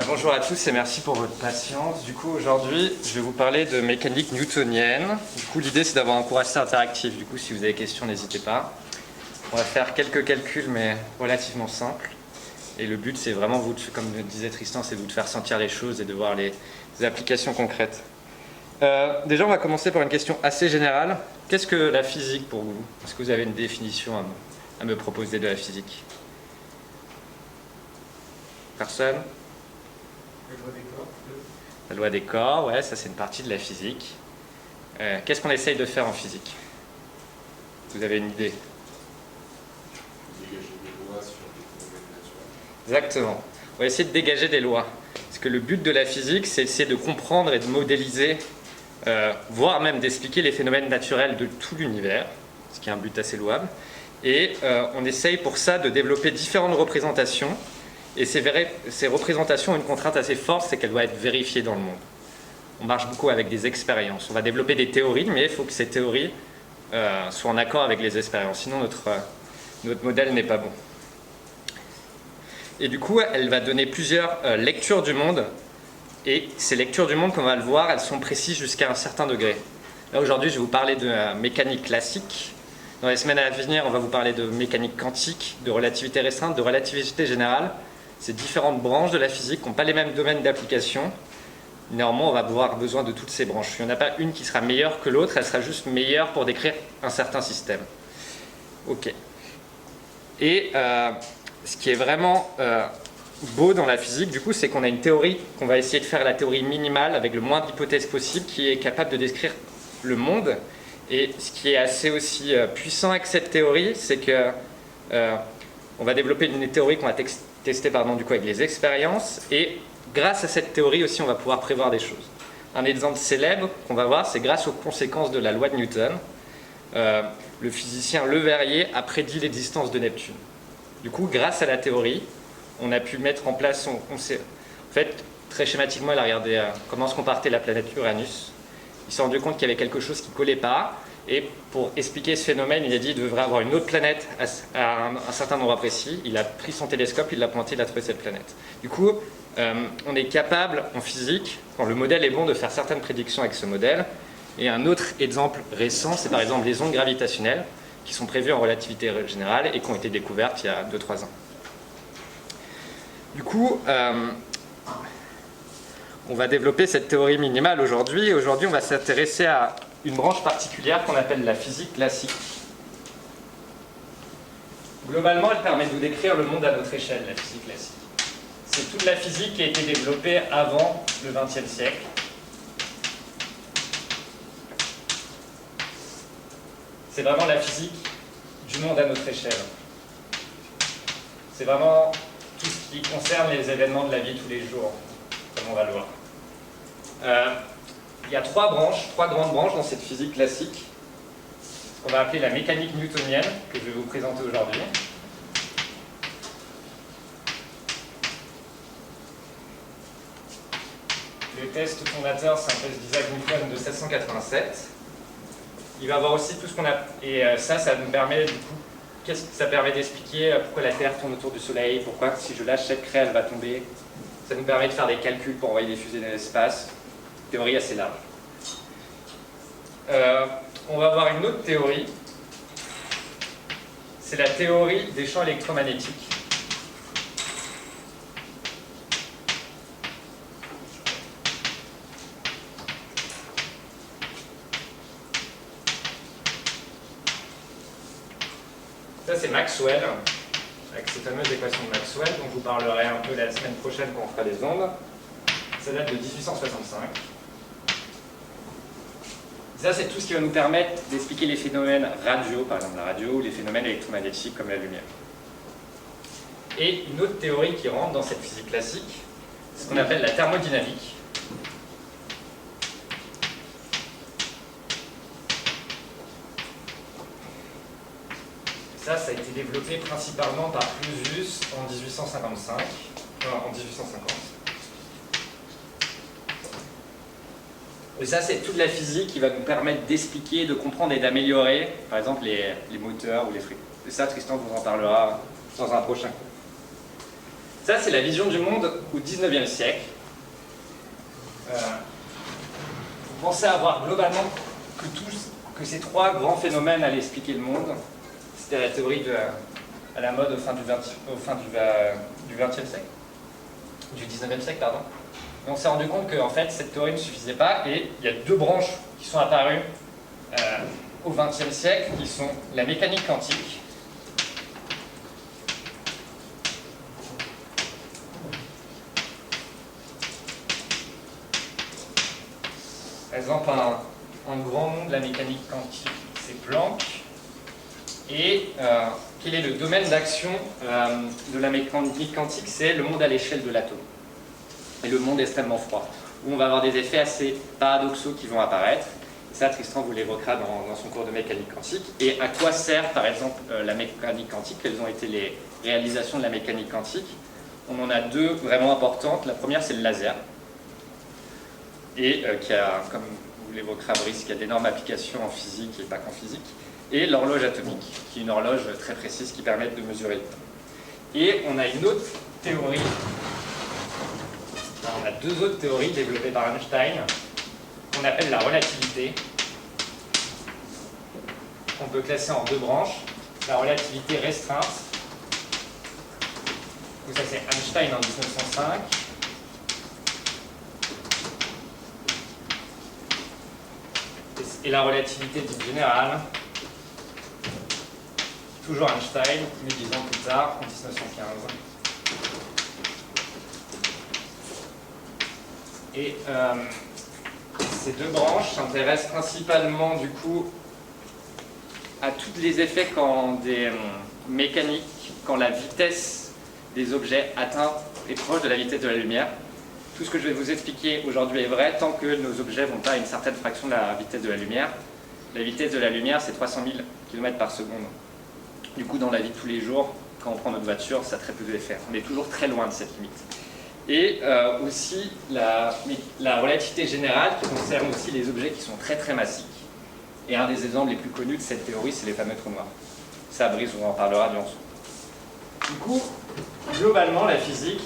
Bonjour à tous et merci pour votre patience. Du coup, aujourd'hui, je vais vous parler de mécanique newtonienne. Du coup, l'idée, c'est d'avoir un cours assez interactif. Du coup, si vous avez des questions, n'hésitez pas. On va faire quelques calculs, mais relativement simples. Et le but, c'est vraiment, vous, comme disait Tristan, c'est de vous faire sentir les choses et de voir les applications concrètes. Déjà, on va commencer par une question assez générale. Qu'est-ce que la physique pour vous? Est-ce que vous avez une définition à me proposer de la physique? Personne? La loi des corps. La loi des corps, ouais, ça c'est une partie de la physique. Qu'est-ce qu'on essaye de faire en physique? Vous avez une idée? Dégager des lois sur des phénomènes naturels. Exactement. On va essayer de dégager des lois. Parce que le but de la physique, c'est essayer de comprendre et de modéliser, voire même d'expliquer les phénomènes naturels de tout l'univers, ce qui est un but assez louable. Et on essaye pour ça de développer différentes représentations. Et ces représentations ont une contrainte assez forte, c'est qu'elles doivent être vérifiées dans le monde. On marche beaucoup avec des expériences. On va développer des théories, mais il faut que ces théories soient en accord avec les expériences. Sinon, notre modèle n'est pas bon. Et du coup, elle va donner plusieurs lectures du monde. Et ces lectures du monde, comme on va le voir, elles sont précises jusqu'à un certain degré. Là, aujourd'hui, je vais vous parler de mécanique classique. Dans les semaines à venir, on va vous parler de mécanique quantique, de relativité restreinte, de relativité générale. Ces différentes branches de la physique n'ont pas les mêmes domaines d'application. Néanmoins, on va avoir besoin de toutes ces branches. Il n'y en a pas une qui sera meilleure que l'autre, elle sera juste meilleure pour décrire un certain système. Ok. Et ce qui est vraiment beau dans la physique, du coup, c'est qu'on a une théorie, qu'on va essayer de faire la théorie minimale avec le moins d'hypothèses possible, qui est capable de décrire le monde. Et ce qui est assez aussi puissant avec cette théorie, c'est que on va développer une théorie qu'on va tester du coup, avec les expériences, et grâce à cette théorie aussi, on va pouvoir prévoir des choses. Un exemple célèbre qu'on va voir, c'est grâce aux conséquences de la loi de Newton. Le physicien Le Verrier a prédit l'existence de Neptune. Du coup, grâce à la théorie, on a pu mettre en place... En fait, très schématiquement, il a regardé comment se comportait la planète Uranus. Il s'est rendu compte qu'il y avait quelque chose qui ne collait pas. Et pour expliquer ce phénomène, il a dit qu'il devrait avoir une autre planète à un certain endroit précis. Il a pris son télescope, il l'a pointé, il a trouvé cette planète. Du coup, on est capable en physique, quand le modèle est bon, de faire certaines prédictions avec ce modèle. Et un autre exemple récent, c'est par exemple les ondes gravitationnelles, qui sont prévues en relativité générale et qui ont été découvertes il y a 2-3 ans. Du coup, on va développer cette théorie minimale aujourd'hui. Aujourd'hui, on va s'intéresser à une branche particulière qu'on appelle la physique classique. Globalement, elle permet de nous décrire le monde à notre échelle, la physique classique. C'est toute la physique qui a été développée avant le XXe siècle. C'est vraiment la physique du monde à notre échelle. C'est vraiment tout ce qui concerne les événements de la vie tous les jours, comme on va le voir. Il y a trois grandes branches dans cette physique classique, ce qu'on va appeler la mécanique newtonienne, que je vais vous présenter aujourd'hui. Le test fondateur, c'est un test d'Isaac Newton de 1787. Il va avoir aussi tout ce qu'on a... Et ça nous permet, du coup, qu'est-ce que ça permet d'expliquer pourquoi la Terre tourne autour du Soleil, pourquoi si je lâche cette craie, elle va tomber. Ça nous permet de faire des calculs pour envoyer des fusées dans l'espace. Théorie assez large. On va voir une autre théorie. C'est la théorie des champs électromagnétiques. Ça, c'est Maxwell, avec ces fameuses équations de Maxwell, dont je vous parlerai un peu la semaine prochaine quand on fera les ondes. Ça date de 1865. Ça, c'est tout ce qui va nous permettre d'expliquer les phénomènes radio, par exemple la radio, ou les phénomènes électromagnétiques comme la lumière. Et une autre théorie qui rentre dans cette physique classique, c'est ce qu'on appelle la thermodynamique. Ça a été développé principalement par Clausius en 1855, en 1850. Et ça, c'est toute la physique qui va nous permettre d'expliquer, de comprendre et d'améliorer, par exemple, les moteurs ou les fréquences. Et ça, Tristan vous en parlera dans un prochain cours. Ça, c'est la vision du monde au 19e siècle. Vous pensez avoir globalement que ces trois grands phénomènes allaient expliquer le monde. C'était la théorie à la mode au fin du 20e siècle. Du 19e siècle, pardon. Et on s'est rendu compte que en fait, cette théorie ne suffisait pas, et il y a deux branches qui sont apparues au 20e siècle, qui sont la mécanique quantique. Par exemple, un grand nom de la mécanique quantique, c'est Planck. Et quel est le domaine d'action de la mécanique quantique? C'est le monde à l'échelle de l'atome. Et le monde extrêmement froid, où on va avoir des effets assez paradoxaux qui vont apparaître. Et ça, Tristan vous l'évoquera dans son cours de mécanique quantique. Et à quoi sert, par exemple, la mécanique quantique? Quelles ont été les réalisations de la mécanique quantique? On en a deux vraiment importantes. La première, c'est le laser. Et qui a, comme vous l'évoquera Brice, qui a d'énormes applications en physique et pas qu'en physique. Et l'horloge atomique, qui est une horloge très précise qui permet de mesurer le temps. Et on a une autre théorie. On a deux autres théories développées par Einstein, qu'on appelle la relativité, qu'on peut classer en deux branches. La relativité restreinte, donc ça c'est Einstein en 1905, et la relativité dite générale, toujours Einstein, mais 10 ans plus tard, en 1915. Et ces deux branches s'intéressent principalement du coup à tous les effets quand des mécaniques, quand la vitesse des objets atteint est proche de la vitesse de la lumière. Tout ce que je vais vous expliquer aujourd'hui est vrai tant que nos objets ne vont pas à une certaine fraction de la vitesse de la lumière. La vitesse de la lumière, c'est 300 000 km par seconde. Du coup, dans la vie de tous les jours, quand on prend notre voiture, ça a très peu d'effet. On est toujours très loin de cette limite. Et aussi la relativité générale qui concerne aussi les objets qui sont très très massiques. Et un des exemples les plus connus de cette théorie, c'est les fameux trous noirs. Ça, Brice vous en parlera bien sûr. Du coup, globalement, la physique,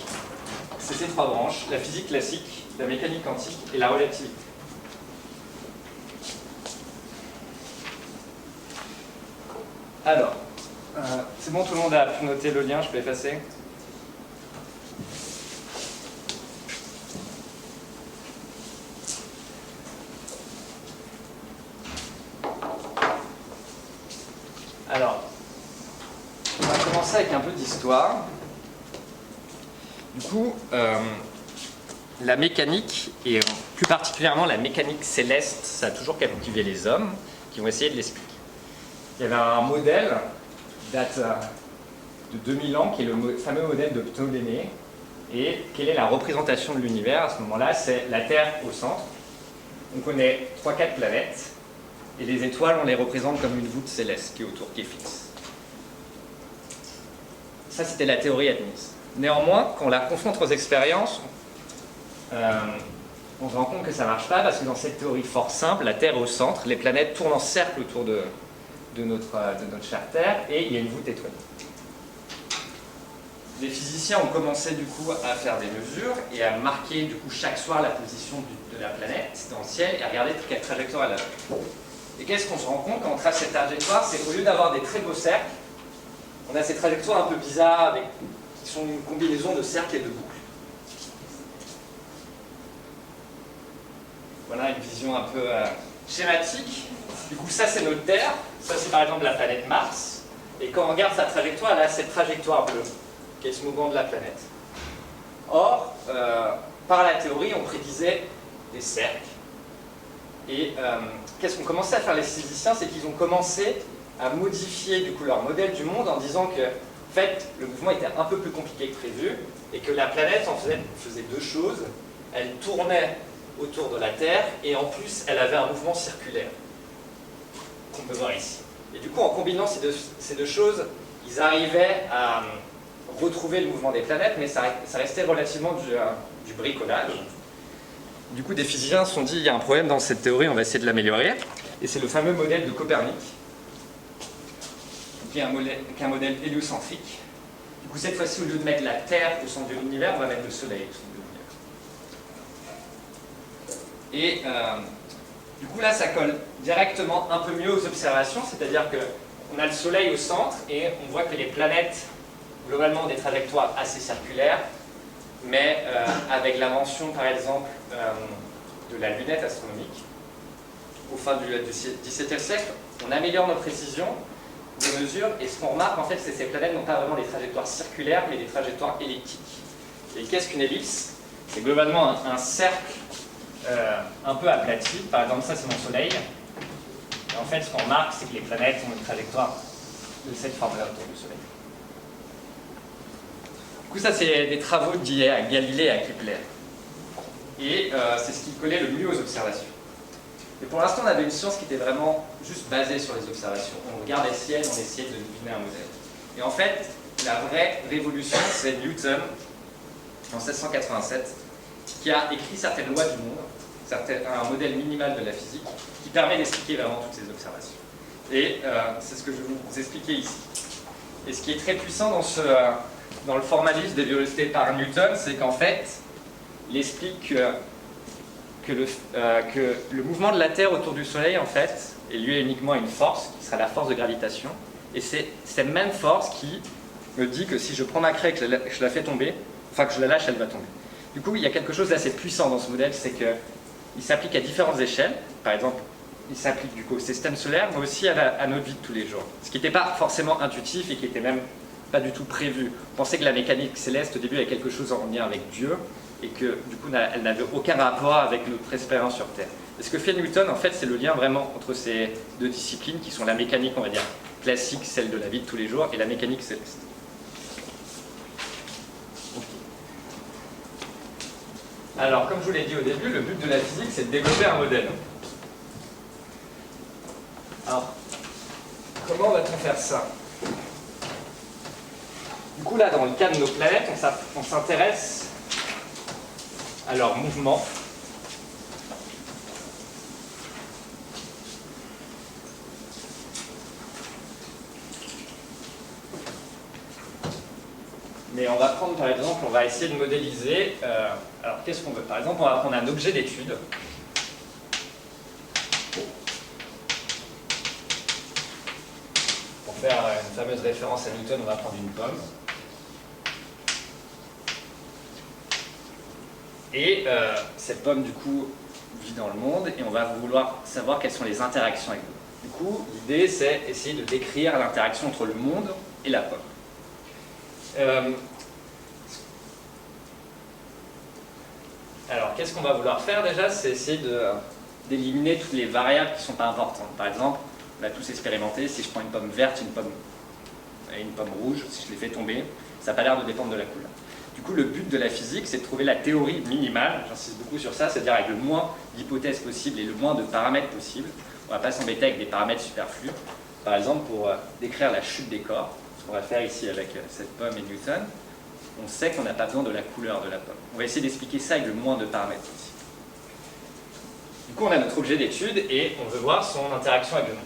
c'est ces trois branches, la physique classique, la mécanique quantique et la relativité. Alors, c'est bon, tout le monde a pu noter le lien, je peux effacer. Alors, on va commencer avec un peu d'histoire. Du coup, la mécanique, et plus particulièrement la mécanique céleste, ça a toujours captivé les hommes qui ont essayé de l'expliquer. Il y avait un modèle qui date de 2000 ans, qui est le fameux modèle de Ptolémée. Et quelle est la représentation de l'univers à ce moment-là? C'est la Terre au centre. On connaît 3-4 planètes. Et les étoiles, on les représente comme une voûte céleste qui est autour, qui est fixe. Ça, c'était la théorie admise. Néanmoins, quand on la confronte aux expériences, on se rend compte que ça ne marche pas, parce que dans cette théorie fort simple, la Terre est au centre, les planètes tournent en cercle autour de notre chère Terre, et il y a une voûte étoilée. Les physiciens ont commencé du coup à faire des mesures et à marquer du coup chaque soir la position de la planète dans le ciel et à regarder quelle trajectoire elle a. Et qu'est-ce qu'on se rend compte quand on trace cette trajectoire? C'est qu'au lieu d'avoir des très beaux cercles, on a ces trajectoires un peu bizarres qui sont une combinaison de cercles et de boucles. Voilà une vision un peu schématique. Du coup, ça c'est notre Terre, ça c'est par exemple la planète Mars. Et quand on regarde sa trajectoire, elle a cette trajectoire bleue, qui est ce mouvement de la planète. Or, par la théorie, on prédisait des cercles. Et qu'est-ce qu'ont commencé à faire les physiciens? C'est qu'ils ont commencé à modifier du coup leur modèle du monde en disant que en fait, le mouvement était un peu plus compliqué que prévu et que la planète en faisait deux choses. Elle tournait autour de la Terre et en plus, elle avait un mouvement circulaire qu'on peut voir ici. Et du coup, en combinant ces deux choses, ils arrivaient à retrouver le mouvement des planètes, mais ça restait relativement du bricolage. Du coup, des physiciens se sont dit, il y a un problème dans cette théorie, on va essayer de l'améliorer. Et c'est le fameux modèle de Copernic, qui est un modèle héliocentrique. Du coup, cette fois-ci, au lieu de mettre la Terre au centre de l'univers, on va mettre le Soleil au centre de l'univers. Et du coup, là, ça colle directement un peu mieux aux observations, c'est-à-dire qu'on a le Soleil au centre et on voit que les planètes, globalement, ont des trajectoires assez circulaires, mais avec l'invention, par exemple, de la lunette astronomique, au fin du XVIIe siècle, on améliore nos précisions de mesure, et ce qu'on remarque, en fait, c'est que ces planètes n'ont pas vraiment des trajectoires circulaires, mais des trajectoires elliptiques. Et qu'est-ce qu'une ellipse? C'est globalement un cercle un peu aplati. Par exemple, ça, c'est mon Soleil. Et en fait, ce qu'on remarque, c'est que les planètes ont une trajectoire de cette forme-là autour du Soleil. Du coup, ça, c'est des travaux liés à Galilée et à Kepler. Et c'est ce qui collait le mieux aux observations. Et pour l'instant, on avait une science qui était vraiment juste basée sur les observations. On regardait le ciel, on essayait de deviner un modèle. Et en fait, la vraie révolution, c'est Newton, en 1687, qui a écrit certaines lois du monde, un modèle minimal de la physique, qui permet d'expliquer vraiment toutes ces observations. Et c'est ce que je vais vous expliquer ici. Et ce qui est très puissant dans le formalisme développé par Newton, c'est qu'en fait, il explique que le mouvement de la Terre autour du Soleil, en fait, est lié uniquement à une force, qui sera la force de gravitation. Et c'est cette même force qui me dit que si je prends ma craie et que je la fais tomber, enfin que je la lâche, elle va tomber. Du coup, il y a quelque chose d'assez puissant dans ce modèle, c'est qu'il s'applique à différentes échelles. Par exemple, il s'applique du coup au système solaire, mais aussi à notre vie de tous les jours. Ce qui n'était pas forcément intuitif et qui n'était même pas du tout prévu. On pensait que la mécanique céleste, au début, avait quelque chose en lien avec Dieu, et que du coup elle n'avait aucun rapport avec notre expérience sur Terre. Et ce que fait Newton, en fait, c'est le lien vraiment entre ces deux disciplines qui sont la mécanique, on va dire, classique, celle de la vie de tous les jours, et la mécanique céleste. Alors, comme je vous l'ai dit au début, le but de la physique, c'est de développer un modèle. Alors, comment va-t-on faire ça? Du coup, là, dans le cas de nos planètes, on s'intéresse à leur mouvement. Mais on va prendre, par exemple, on va essayer de modéliser. Alors, qu'est-ce qu'on veut? Par exemple, on va prendre un objet d'étude. Pour faire une fameuse référence à Newton, on va prendre une pomme. Et cette pomme, du coup, vit dans le monde et on va vouloir savoir quelles sont les interactions avec nous. Du coup, l'idée, c'est essayer de décrire l'interaction entre le monde et la pomme. Alors, qu'est-ce qu'on va vouloir faire déjà? C'est essayer d'éliminer toutes les variables qui ne sont pas importantes. Par exemple, on a tous expérimenté, si je prends une pomme verte et une pomme rouge, si je les fais tomber, ça n'a pas l'air de dépendre de la couleur. Du coup, le but de la physique, c'est de trouver la théorie minimale, j'insiste beaucoup sur ça, c'est-à-dire avec le moins d'hypothèses possibles et le moins de paramètres possibles. On ne va pas s'embêter avec des paramètres superflus. Par exemple, pour décrire la chute des corps, ce qu'on va faire ici avec cette pomme et Newton, on sait qu'on n'a pas besoin de la couleur de la pomme. On va essayer d'expliquer ça avec le moins de paramètres possible. Du coup, on a notre objet d'étude et on veut voir son interaction avec le monde.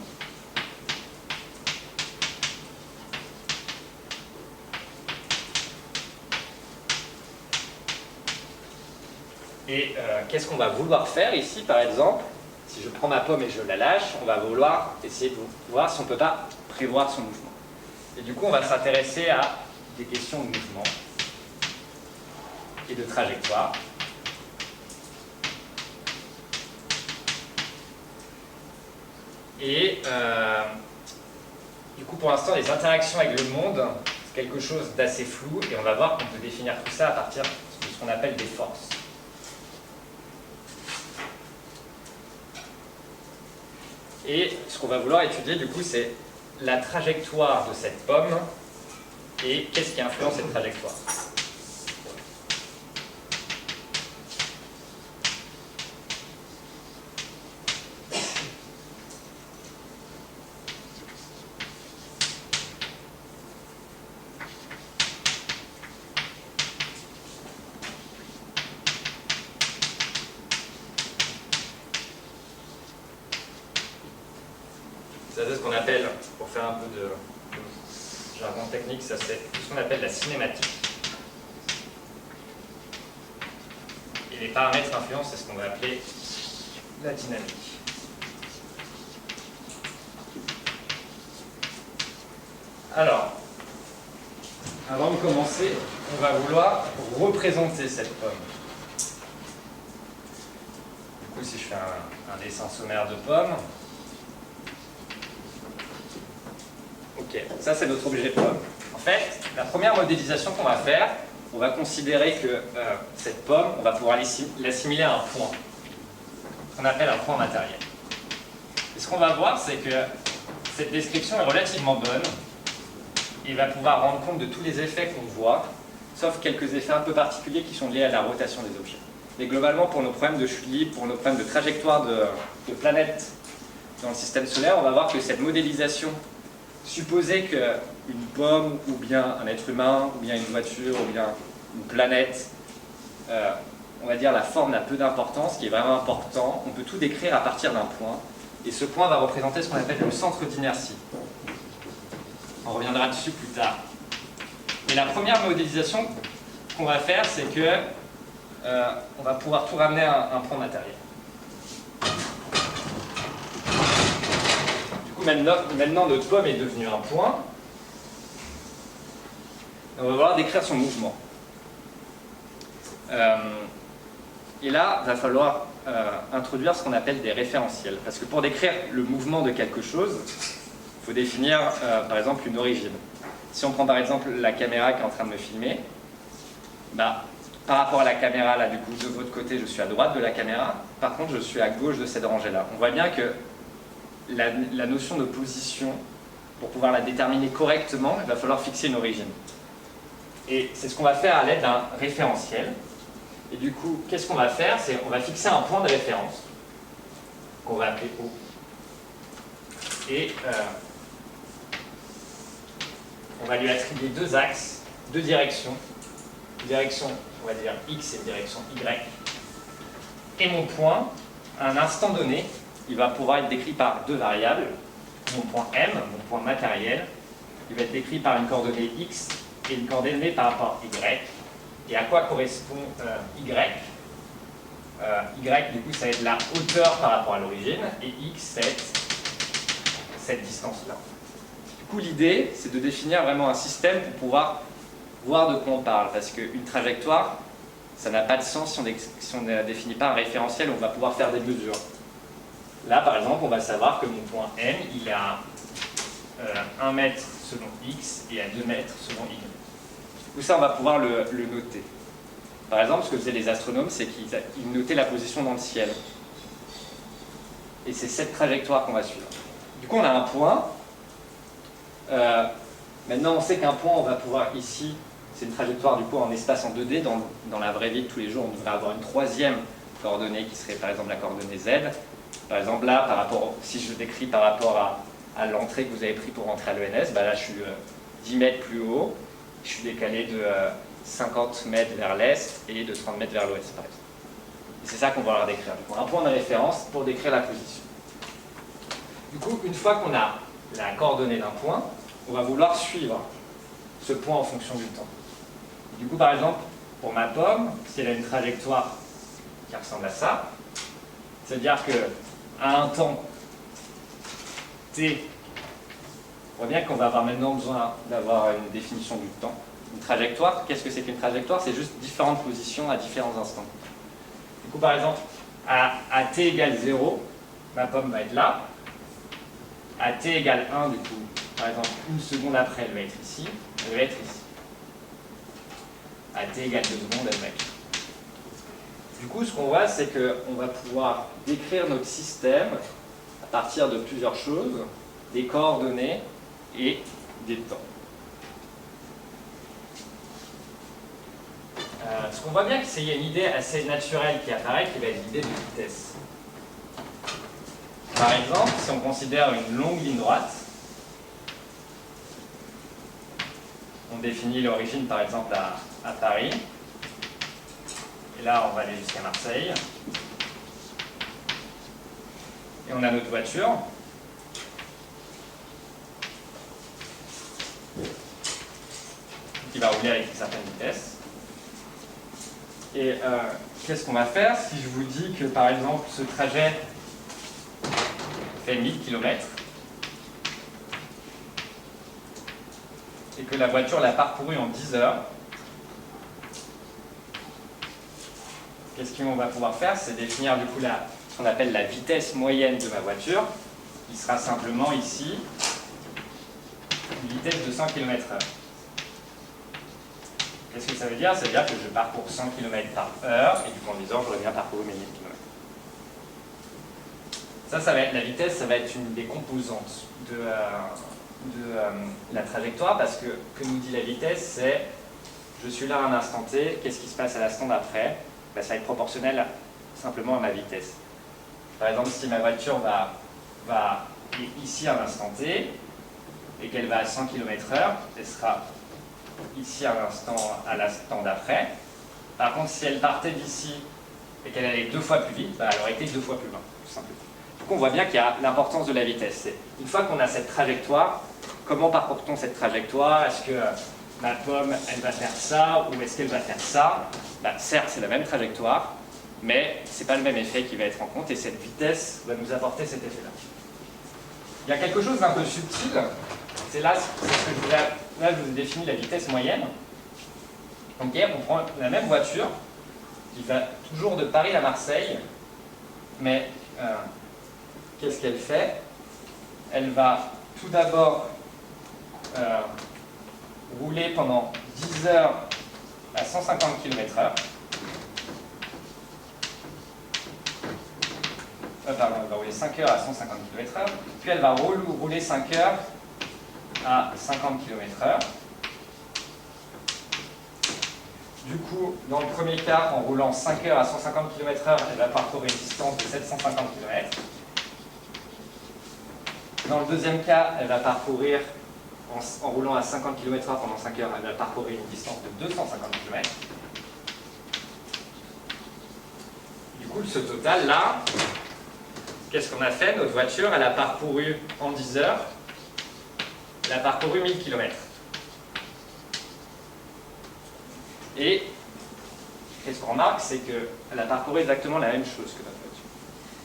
Et qu'est-ce qu'on va vouloir faire ici, par exemple? Si je prends ma pomme et je la lâche, on va vouloir essayer de voir si on ne peut pas prévoir son mouvement. Et du coup, on va s'intéresser à des questions de mouvement et de trajectoire. Et du coup, pour l'instant, les interactions avec le monde, c'est quelque chose d'assez flou, et on va voir qu'on peut définir tout ça à partir de ce qu'on appelle des forces. Et ce qu'on va vouloir étudier, du coup, c'est la trajectoire de cette pomme et qu'est-ce qui influence cette trajectoire. Ça, c'est ce qu'on appelle, pour faire un peu de jargon technique, ça c'est ce qu'on appelle la cinématique. Et les paramètres influents, c'est ce qu'on va appeler la dynamique. Alors, avant de commencer, on va vouloir représenter cette pomme. Du coup, si je fais un dessin sommaire de pomme, ok, ça c'est notre objet pomme. En fait, la première modélisation qu'on va faire, on va considérer que cette pomme, on va pouvoir l'assimiler à un point, qu'on appelle un point matériel. Et ce qu'on va voir, c'est que cette description est relativement bonne, et il va pouvoir rendre compte de tous les effets qu'on voit, sauf quelques effets un peu particuliers qui sont liés à la rotation des objets. Mais globalement, pour nos problèmes de chute libre, pour nos problèmes de trajectoire de planètes dans le système solaire, on va voir que cette modélisation supposait qu'une pomme, ou bien un être humain, ou bien une voiture, ou bien une planète, on va dire la forme n'a peu d'importance, ce qui est vraiment important, on peut tout décrire à partir d'un point, et ce point va représenter ce qu'on appelle le centre d'inertie. On reviendra dessus plus tard. Et la première modélisation qu'on va faire, c'est que on va pouvoir tout ramener à un point matériel. Du coup, maintenant notre pomme est devenue un point. On va vouloir décrire son mouvement. Et là, il va falloir introduire ce qu'on appelle des référentiels. Parce que pour décrire le mouvement de quelque chose, il faut définir, par exemple, une origine. Si on prend par exemple la caméra qui est en train de me filmer, par rapport à la caméra, là, du coup, de votre côté, je suis à droite de la caméra. Par contre, je suis à gauche de cette rangée-là. On voit bien que la notion de position, pour pouvoir la déterminer correctement, il va falloir fixer une origine. Et c'est ce qu'on va faire à l'aide d'un référentiel. Et du coup, qu'est-ce qu'on va faire? C'est qu'on va fixer un point de référence, qu'on va appeler O. Et on va lui attribuer deux axes, deux directions. Une direction, on va dire X et une direction Y. Et mon point, à un instant donné, il va pouvoir être décrit par deux variables. Mon point M, mon point matériel, il va être décrit par une coordonnée X et une coordonnée par rapport à Y. Et à quoi correspond Y? Y, du coup, ça va être la hauteur par rapport à l'origine, et X, ça va être cette distance-là. Du coup, l'idée, c'est de définir vraiment un système pour pouvoir voir de quoi on parle, parce qu'une trajectoire, ça n'a pas de sens si on ne définit pas un référentiel, on va pouvoir faire des mesures. Là, par exemple, on va savoir que mon point M, il est à 1 mètre selon X et à 2 mètres selon Y. Du coup, ça, on va pouvoir le noter. Par exemple, ce que faisaient les astronomes, c'est qu'ils notaient la position dans le ciel. Et c'est cette trajectoire qu'on va suivre. Du coup, on a un point. Maintenant, on sait qu'un point, on va pouvoir ici, c'est une trajectoire du coup en espace en 2D. Dans la vraie vie de tous les jours, on devrait avoir une troisième coordonnée qui serait par exemple la coordonnée Z. Par exemple, là, si je décris par rapport à l'entrée que vous avez pris pour rentrer à l'ENS, là, je suis 10 mètres plus haut. Je suis décalé de 50 mètres vers l'est et de 30 mètres vers l'ouest, par exemple. Et c'est ça qu'on va leur décrire. Du coup, un point de référence pour décrire la position. Du coup, une fois qu'on a la coordonnée d'un point, on va vouloir suivre ce point en fonction du temps. Et du coup, par exemple, pour ma pomme, si elle a une trajectoire qui ressemble à ça, c'est-à-dire qu'à un temps t, on voit bien qu'on va avoir maintenant besoin d'avoir une définition du temps. Une trajectoire, qu'est-ce que c'est qu'une trajectoire? C'est juste différentes positions à différents instants. Du coup, par exemple, à t égale 0, ma pomme va être là. À t égale 1, du coup, par exemple, une seconde après, elle va être ici. Elle va être ici. À t égale 2 secondes, elle va être là. Du coup, ce qu'on voit, c'est qu'on va pouvoir décrire notre système à partir de plusieurs choses, des coordonnées et des temps. Ce qu'on voit bien, c'est qu'il y a une idée assez naturelle qui apparaît, qui va être l'idée de vitesse. Par exemple, si on considère une longue ligne droite, on définit l'origine par exemple à Paris, et là on va aller jusqu'à Marseille, et on a notre voiture. qui va rouler avec une certaine vitesse. Et qu'est-ce qu'on va faire si je vous dis que, par exemple, ce trajet fait 1000 km et que la voiture l'a parcouru en 10 heures? Qu'est-ce qu'on va pouvoir faire? C'est définir du coup ce qu'on appelle la vitesse moyenne de ma voiture, qui sera simplement ici une vitesse de 100 km/h. Qu'est-ce que ça veut dire? Ça veut dire que je parcours 100 km/h et du coup en 10 heures, j'aurais bien parcouru mes 1000 km. Ça va être la vitesse, ça va être une des composantes de la trajectoire, parce que nous dit la vitesse, c'est je suis là à un instant T, qu'est-ce qui se passe à l'instant d'après? Ben, ça va être proportionnel simplement à ma vitesse. Par exemple, si ma voiture va ici à un instant T et qu'elle va à 100 km/h, elle sera ici à l'instant d'après. Par contre, si elle partait d'ici et qu'elle allait 2 fois plus vite, ben, elle aurait été 2 fois plus loin, tout simplement. Donc on voit bien qu'il y a l'importance de la vitesse. C'est une fois qu'on a cette trajectoire, comment parcourt-on cette trajectoire? Est-ce que ma pomme, elle va faire ça ou est-ce qu'elle va faire ça? Ben, certes, c'est la même trajectoire, mais ce n'est pas le même effet qui va être en compte et cette vitesse va nous apporter cet effet-là. Il y a quelque chose d'un peu subtil, c'est là, là je vous ai défini la vitesse moyenne. Donc on prend la même voiture qui va toujours de Paris à Marseille, mais qu'est-ce qu'elle fait? Elle va tout d'abord rouler pendant 10 heures à 150 km/h. Pardon, elle va rouler 5 heures à 150 km/h, puis elle va rouler 5 heures à 50 km/h. Du coup, dans le premier cas, en roulant 5 heures à 150 km/h, elle va parcourir une distance de 750 km. Dans le deuxième cas, elle va parcourir, en roulant à 50 km/h pendant 5 heures, elle va parcourir une distance de 250 km. Du coup, ce total-là, qu'est-ce qu'on a fait? Notre voiture, elle a parcouru en 10 heures, elle a parcouru 1000 km. Et qu'est-ce qu'on remarque? C'est qu'elle a parcouru exactement la même chose que notre voiture.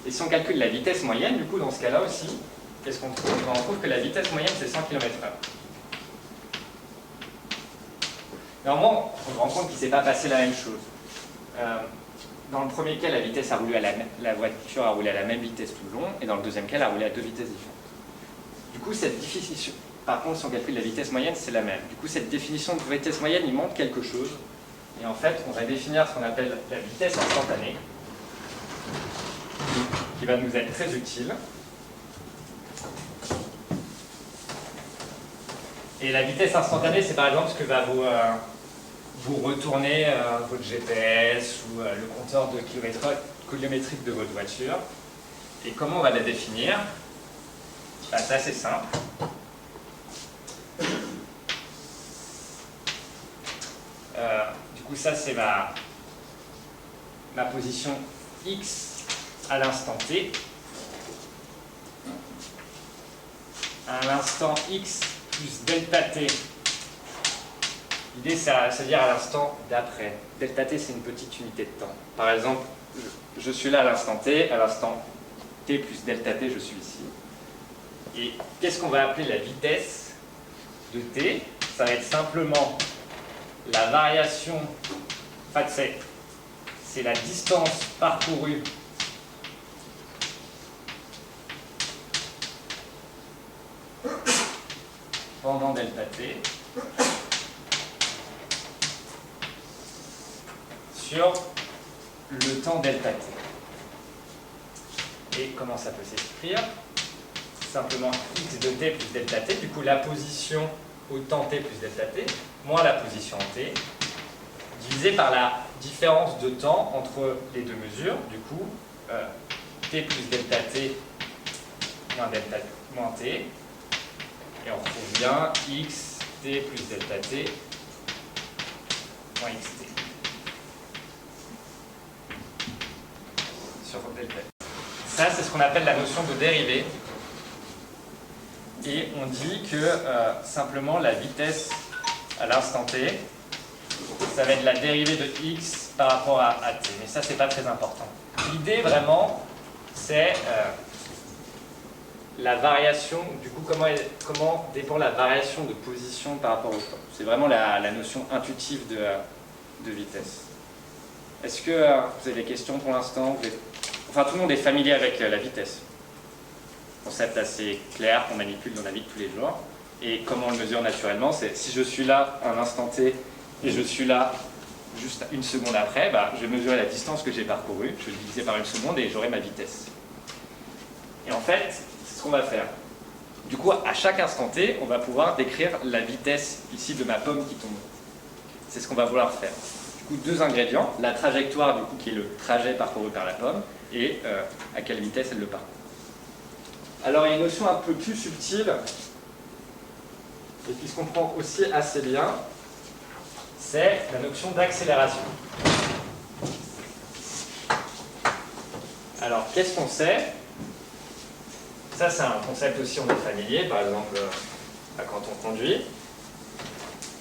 Et si on calcule la vitesse moyenne, du coup, dans ce cas-là aussi, qu'est-ce qu'on trouve? On trouve que la vitesse moyenne, c'est 100 km/h. Néanmoins, on se rend compte qu'il ne s'est pas passé la même chose. Dans le premier cas, la voiture a roulé à la même vitesse tout le long, et dans le deuxième cas, elle a roulé à 2 vitesses différentes. Du coup, cette définition, par contre, si on calcule la vitesse moyenne, c'est la même. Du coup, cette définition de vitesse moyenne, il manque quelque chose. Et en fait, on va définir ce qu'on appelle la vitesse instantanée, qui va nous être très utile. Et la vitesse instantanée, c'est par exemple ce que va vous retourner votre GPS ou le compteur de kilométrique de votre voiture. Et comment on va la définir? Ben, c'est assez simple. Du coup, ça, c'est ma position X à l'instant T. À l'instant X plus delta T. L'idée, c'est-à-dire à l'instant d'après. Delta T, c'est une petite unité de temps. Par exemple, je suis là à l'instant T, à l'instant T plus delta T, je suis ici. Et qu'est-ce qu'on va appeler la vitesse de T? Ça va être simplement la variation, en fait, c'est la distance parcourue pendant delta T sur le temps delta T. Et comment ça peut s'écrire? Simplement x de t plus delta T, du coup la position au temps T plus delta T, moins la position en T, divisé par la différence de temps entre les deux mesures, du coup T plus delta T moins T, et on retrouve bien x T plus delta T moins xt sur delta T. Ça, c'est ce qu'on appelle la notion de dérivée. Et on dit que simplement la vitesse à l'instant t, ça va être la dérivée de x par rapport à t. Mais ça, c'est pas très important. L'idée, vraiment, c'est la variation, du coup, comment dépend la variation de position par rapport au temps. C'est vraiment la notion intuitive de vitesse. Est-ce que vous avez des questions pour l'instant? Enfin, tout le monde est familier avec la vitesse. Concept assez clair qu'on manipule dans la vie de tous les jours. Et comment on le mesure naturellement, c'est si je suis là à un instant t et je suis là juste une seconde après, je vais mesurer la distance que j'ai parcourue, je vais diviser par une seconde et j'aurai ma vitesse. Et en fait, c'est ce qu'on va faire. Du coup, à chaque instant t, on va pouvoir décrire la vitesse ici de ma pomme qui tombe. C'est ce qu'on va vouloir faire. Du coup, deux ingrédients, la trajectoire du coup, qui est le trajet parcouru par la pomme et à quelle vitesse elle le parcourt. Alors, il y a une notion un peu plus subtile et qui se comprend aussi assez bien, c'est la notion d'accélération. Alors, qu'est-ce qu'on sait? Ça, c'est un concept aussi, on est familier, par exemple, quand on conduit.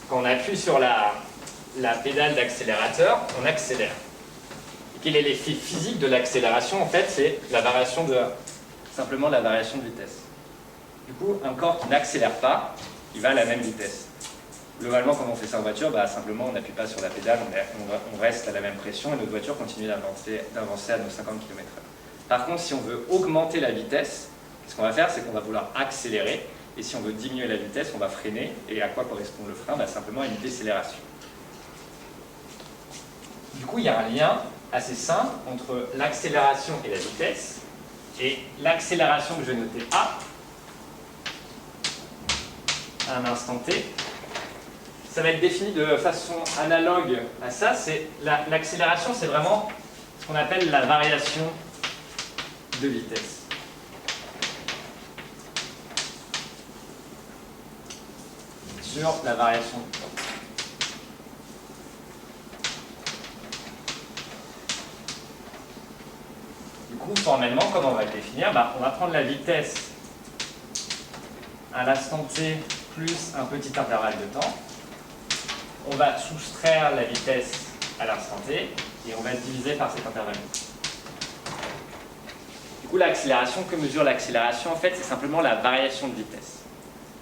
Quand on appuie sur la pédale d'accélérateur, on accélère. Et quel est l'effet physique de l'accélération? En fait, c'est simplement la variation de vitesse. Du coup, un corps qui n'accélère pas, il va à la même vitesse. Globalement, quand on fait ça en voiture, simplement on n'appuie pas sur la pédale, on reste à la même pression et notre voiture continue d'avancer à nos 50 km/h. Par contre, si on veut augmenter la vitesse, ce qu'on va faire, c'est qu'on va vouloir accélérer, et si on veut diminuer la vitesse, on va freiner. Et à quoi correspond le frein? Simplement à une décélération. Du coup, il y a un lien assez simple entre l'accélération et la vitesse. Et l'accélération que je vais noter A, à un instant t, ça va être défini de façon analogue à ça. L'accélération, c'est vraiment ce qu'on appelle la variation de vitesse. Sur la variation de temps. Du coup, formellement, comment on va le définir? On va prendre la vitesse à l'instant t plus un petit intervalle de temps. On va soustraire la vitesse à l'instant t et on va diviser par cet intervalle. Du coup, l'accélération, que mesure l'accélération? En fait, c'est simplement la variation de vitesse.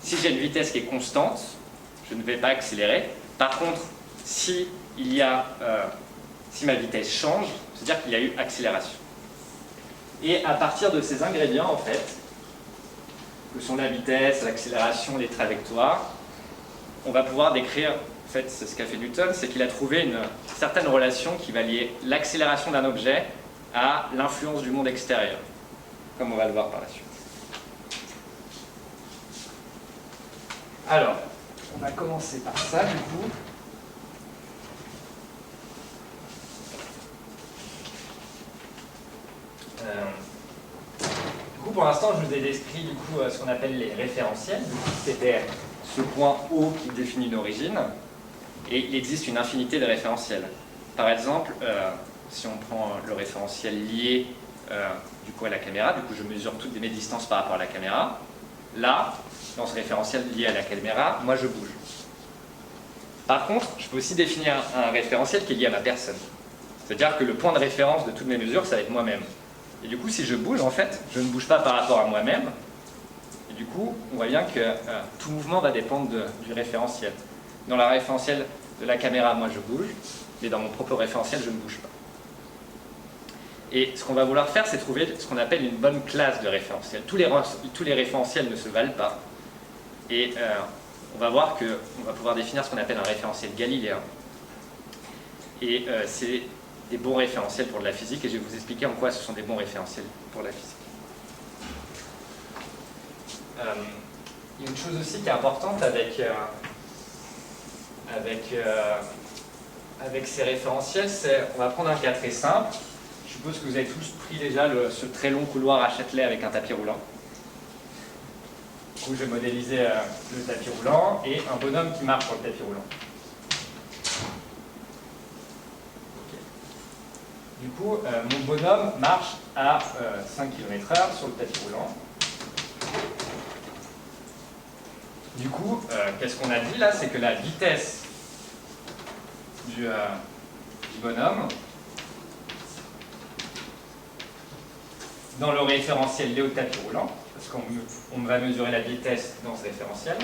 Si j'ai une vitesse qui est constante, je ne vais pas accélérer. Par contre, si ma vitesse change, c'est-à-dire qu'il y a eu accélération. Et à partir de ces ingrédients, en fait, que sont la vitesse, l'accélération, les trajectoires, on va pouvoir décrire, en fait, ce qu'a fait Newton, c'est qu'il a trouvé une certaine relation qui va lier l'accélération d'un objet à l'influence du monde extérieur, comme on va le voir par la suite. Alors, on va commencer par ça, du coup. Du coup, pour l'instant, je vous ai décrit du coup, ce qu'on appelle les référentiels. C'était ce point O qui définit une origine. Et il existe une infinité de référentiels. Par exemple, si on prend le référentiel lié du coup, à la caméra, du coup, je mesure toutes mes distances par rapport à la caméra. Là, dans ce référentiel lié à la caméra, moi, je bouge. Par contre, je peux aussi définir un référentiel qui est lié à ma personne. C'est-à-dire que le point de référence de toutes mes mesures, ça va être moi-même. Et du coup, si je bouge, en fait, je ne bouge pas par rapport à moi-même. Et du coup, on voit bien que tout mouvement va dépendre du référentiel. Dans le référentiel de la caméra, moi, je bouge. Mais dans mon propre référentiel, je ne bouge pas. Et ce qu'on va vouloir faire, c'est trouver ce qu'on appelle une bonne classe de référentiel. Tous les référentiels ne se valent pas. Et on va voir qu'on va pouvoir définir ce qu'on appelle un référentiel galiléen. Et c'est des bons référentiels pour de la physique, et je vais vous expliquer en quoi ce sont des bons référentiels pour la physique. Il y a une chose aussi qui est importante avec ces référentiels, c'est on va prendre un cas très simple. Je suppose que vous avez tous pris déjà ce très long couloir à Châtelet avec un tapis roulant. Du coup, je vais modéliser le tapis roulant et un bonhomme qui marche sur le tapis roulant. Okay. Du coup, mon bonhomme marche à 5 km/h sur le tapis roulant. Du coup, qu'est-ce qu'on a dit là? C'est que la vitesse du bonhomme dans le référentiel lié au tapis roulant, parce qu'on va mesurer la vitesse dans ce référentiel.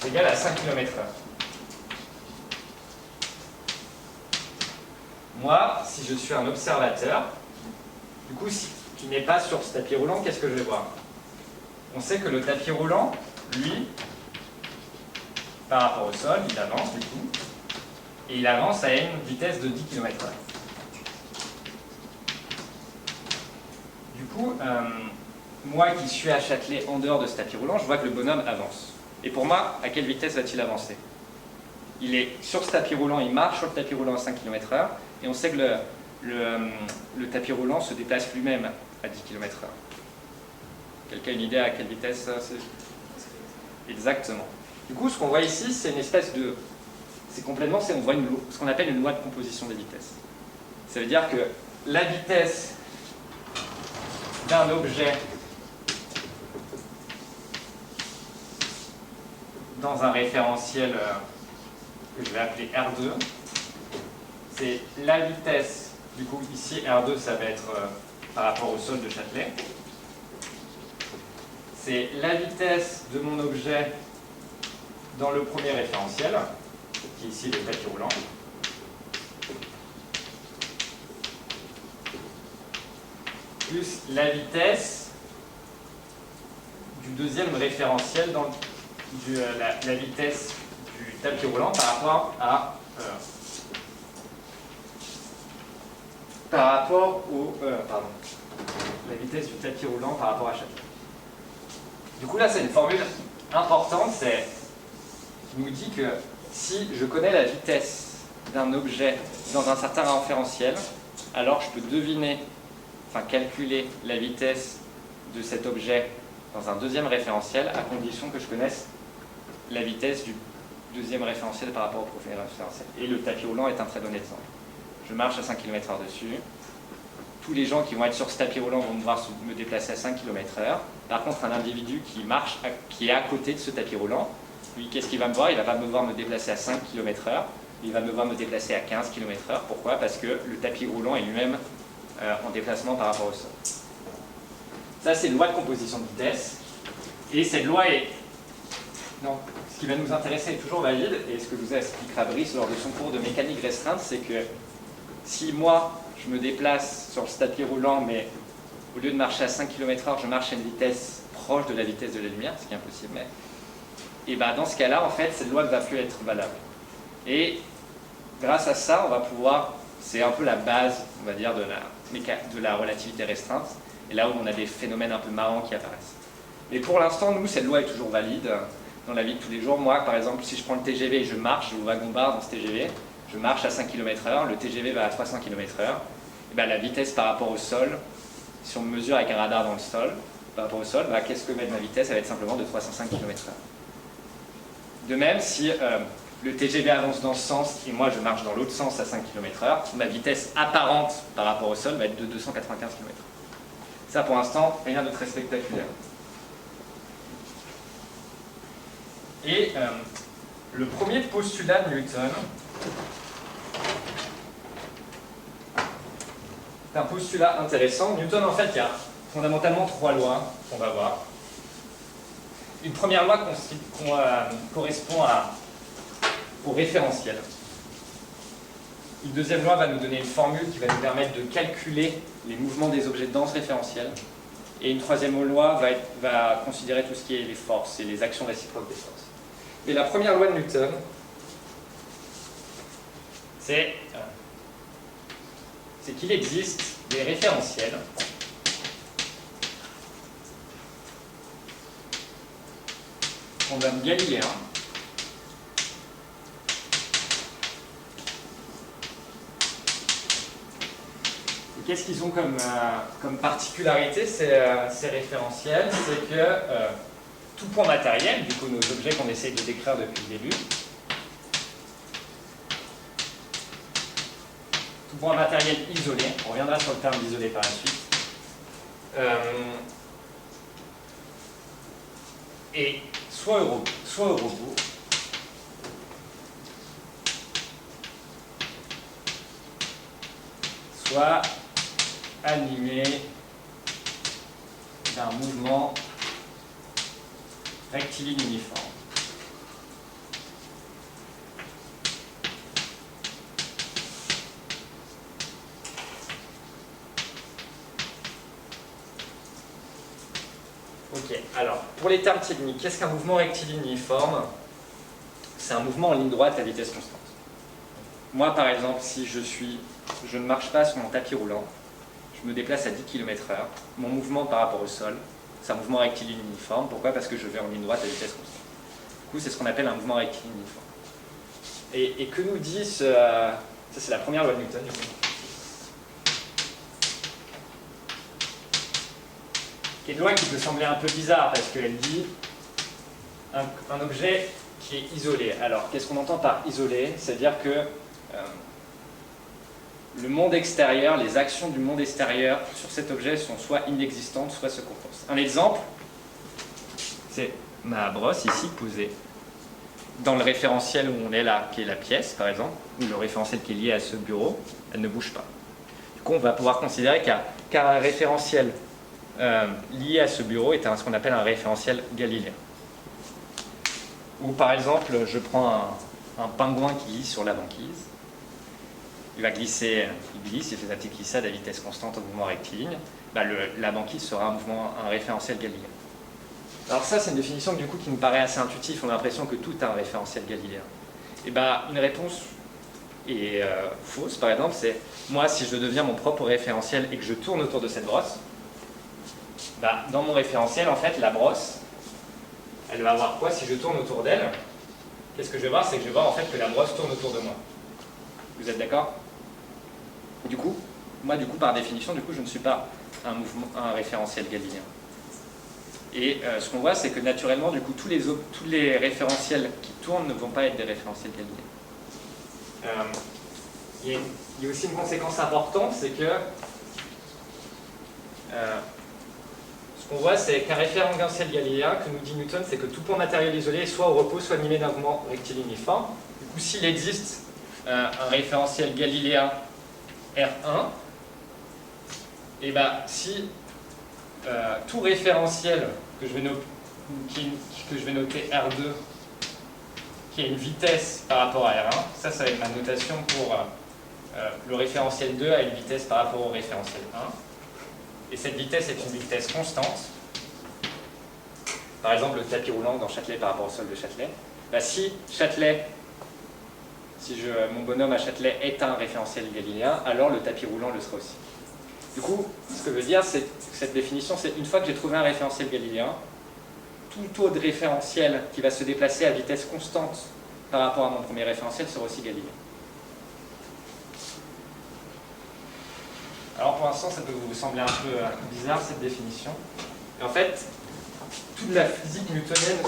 C'est égal à 5 km/h. Moi, si je suis un observateur, du coup, si tu n'es pas sur ce tapis roulant, qu'est-ce que je vais voir? On sait que le tapis roulant, lui, par rapport au sol, il avance du coup, et il avance à une vitesse de 10 km/h. Du coup, moi qui suis à Châtelet en dehors de ce tapis roulant, je vois que le bonhomme avance. Et pour moi, à quelle vitesse va-t-il avancer? Il est sur ce tapis roulant, il marche sur le tapis roulant à 5 km/h, et on sait que le tapis roulant se déplace lui-même à 10 km/h. Quelqu'un a une idée à quelle vitesse c'est? Exactement. Du coup, ce qu'on voit ici, c'est une espèce de... on voit ce qu'on appelle une loi de composition des vitesses. Ça veut dire que la vitesse d'un objet dans un référentiel que je vais appeler R2, c'est la vitesse, du coup ici R2 ça va être par rapport au sol de Châtelet, c'est la vitesse de mon objet dans le premier référentiel, qui est ici le tapis roulant, plus la vitesse du deuxième référentiel dans la vitesse du tapis roulant par rapport à la vitesse du tapis roulant par rapport à Châtelet. Du coup là c'est une formule importante, qui nous dit que si je connais la vitesse d'un objet dans un certain référentiel, alors je peux calculer la vitesse de cet objet dans un deuxième référentiel à condition que je connaisse la vitesse du deuxième référentiel par rapport au premier référentiel. Et le tapis roulant est un très bon exemple. Je marche à 5 km/h dessus. Tous les gens qui vont être sur ce tapis roulant vont devoir me déplacer à 5 km/h. Par contre, un individu qui est à côté de ce tapis roulant, lui, qu'est-ce qu'il va me voir? Il va pas me voir me déplacer à 5 km/h, il va me voir me déplacer à 15 km/h. Pourquoi? Parce que le tapis roulant est lui-même en déplacement par rapport au sol. Ça, c'est une loi de composition de vitesse. Et cette loi ce qui va nous intéresser est toujours valide. Et ce que vous expliquera Brice lors de son cours de mécanique restreinte, c'est que si moi, je me déplace sur ce tapis roulant, mais au lieu de marcher à 5 km/h, je marche à une vitesse proche de la vitesse de la lumière, ce qui est impossible, et dans ce cas-là, en fait, cette loi ne va plus être valable. Et grâce à ça, on va pouvoir, c'est un peu la base, on va dire, de la relativité restreinte, et là où on a des phénomènes un peu marrants qui apparaissent. Mais pour l'instant, nous, cette loi est toujours valide dans la vie de tous les jours. Moi, par exemple, si je prends le TGV et je marche au wagon-bar dans ce TGV, je marche à 5 km/h, le TGV va à 300 km/h, la vitesse par rapport au sol, si on mesure avec un radar dans le sol, par rapport au sol, qu'est-ce que va être ma vitesse? Elle va être simplement de 305 km/h. De même, si le TGV avance dans ce sens et moi je marche dans l'autre sens à 5 km/h, ma vitesse apparente par rapport au sol va être de 295 km/h. Ça, pour l'instant, rien de très spectaculaire. Et le premier postulat de Newton, c'est un postulat intéressant. Newton, en fait, il y a fondamentalement 3 lois qu'on va voir. Une première loi correspond au référentiel. Une deuxième loi va nous donner une formule qui va nous permettre de calculer les mouvements des objets dans ce référentiel. Et une troisième loi va considérer tout ce qui est les forces et les actions réciproques des forces. Et la première loi de Newton, c'est qu'il existe des référentiels qu'on nomme galiléens, et qu'est-ce qu'ils ont comme particularité ces référentiels? C'est que tout point matériel, du coup nos objets qu'on essaye de décrire depuis le début, pour un matériel isolé, on reviendra sur le terme d'isolé par la suite, et soit au robot, soit animé d'un mouvement rectiligne uniforme. Ok, alors, pour les termes techniques, qu'est-ce qu'un mouvement rectiligne uniforme? C'est un mouvement en ligne droite à vitesse constante. Moi, par exemple, si je ne marche pas sur mon tapis roulant, je me déplace à 10 km/h, mon mouvement par rapport au sol, c'est un mouvement rectiligne uniforme. Pourquoi? Parce que je vais en ligne droite à vitesse constante. Du coup, c'est ce qu'on appelle un mouvement rectiligne uniforme. Et que nous dit ça, c'est la première loi de Newton, du coup. Qui est une loi qui peut sembler un peu bizarre, parce qu'elle dit un objet qui est isolé. Alors, qu'est-ce qu'on entend par isolé? C'est-à-dire que le monde extérieur, les actions du monde extérieur sur cet objet sont soit inexistantes, soit se compensent. Un exemple, c'est ma brosse ici posée dans le référentiel où on est là, qui est la pièce par exemple, ou le référentiel qui est lié à ce bureau, elle ne bouge pas. Du coup, on va pouvoir considérer qu'un référentiel lié à ce bureau est ce qu'on appelle un référentiel galiléen. Ou par exemple, je prends un pingouin qui glisse sur la banquise. Il va glisser, il glisse, il fait sa petite glissade à vitesse constante au mouvement rectiligne. La banquise sera un référentiel galiléen. Alors ça, c'est une définition du coup qui nous paraît assez intuitive. On a l'impression que tout a un référentiel galiléen. Et une réponse est fausse. Par exemple, c'est moi, si je deviens mon propre référentiel et que je tourne autour de cette brosse, dans mon référentiel, en fait, la brosse, elle va avoir quoi si je tourne autour d'elle? Qu'est-ce que je vais voir? C'est que je vais voir en fait que la brosse tourne autour de moi. Vous êtes d'accord? Du coup, moi, par définition, je ne suis pas un référentiel galiléen. Et ce qu'on voit, c'est que naturellement, tous les référentiels qui tournent ne vont pas être des référentiels galiléens. Il y a aussi une conséquence importante, c'est que ce qu'on voit, c'est qu'un référentiel galiléen, que nous dit Newton, c'est que tout point matériel isolé est soit au repos, soit animé d'un mouvement rectiligne uniforme. Du coup, s'il existe un référentiel galiléen R1, et si tout référentiel que je vais noter R2, qui a une vitesse par rapport à R1, ça va être ma notation pour le référentiel 2 a une vitesse par rapport au référentiel 1. Et cette vitesse est une vitesse constante. Par exemple, le tapis roulant dans Châtelet par rapport au sol de Châtelet. Si mon bonhomme à Châtelet est un référentiel galiléen, alors le tapis roulant le sera aussi. Du coup, ce que veut dire, c'est que cette définition, c'est une fois que j'ai trouvé un référentiel galiléen, tout autre référentiel qui va se déplacer à vitesse constante par rapport à mon premier référentiel sera aussi galiléen. Alors pour l'instant, ça peut vous sembler un peu bizarre cette définition. Et en fait, toute la physique newtonienne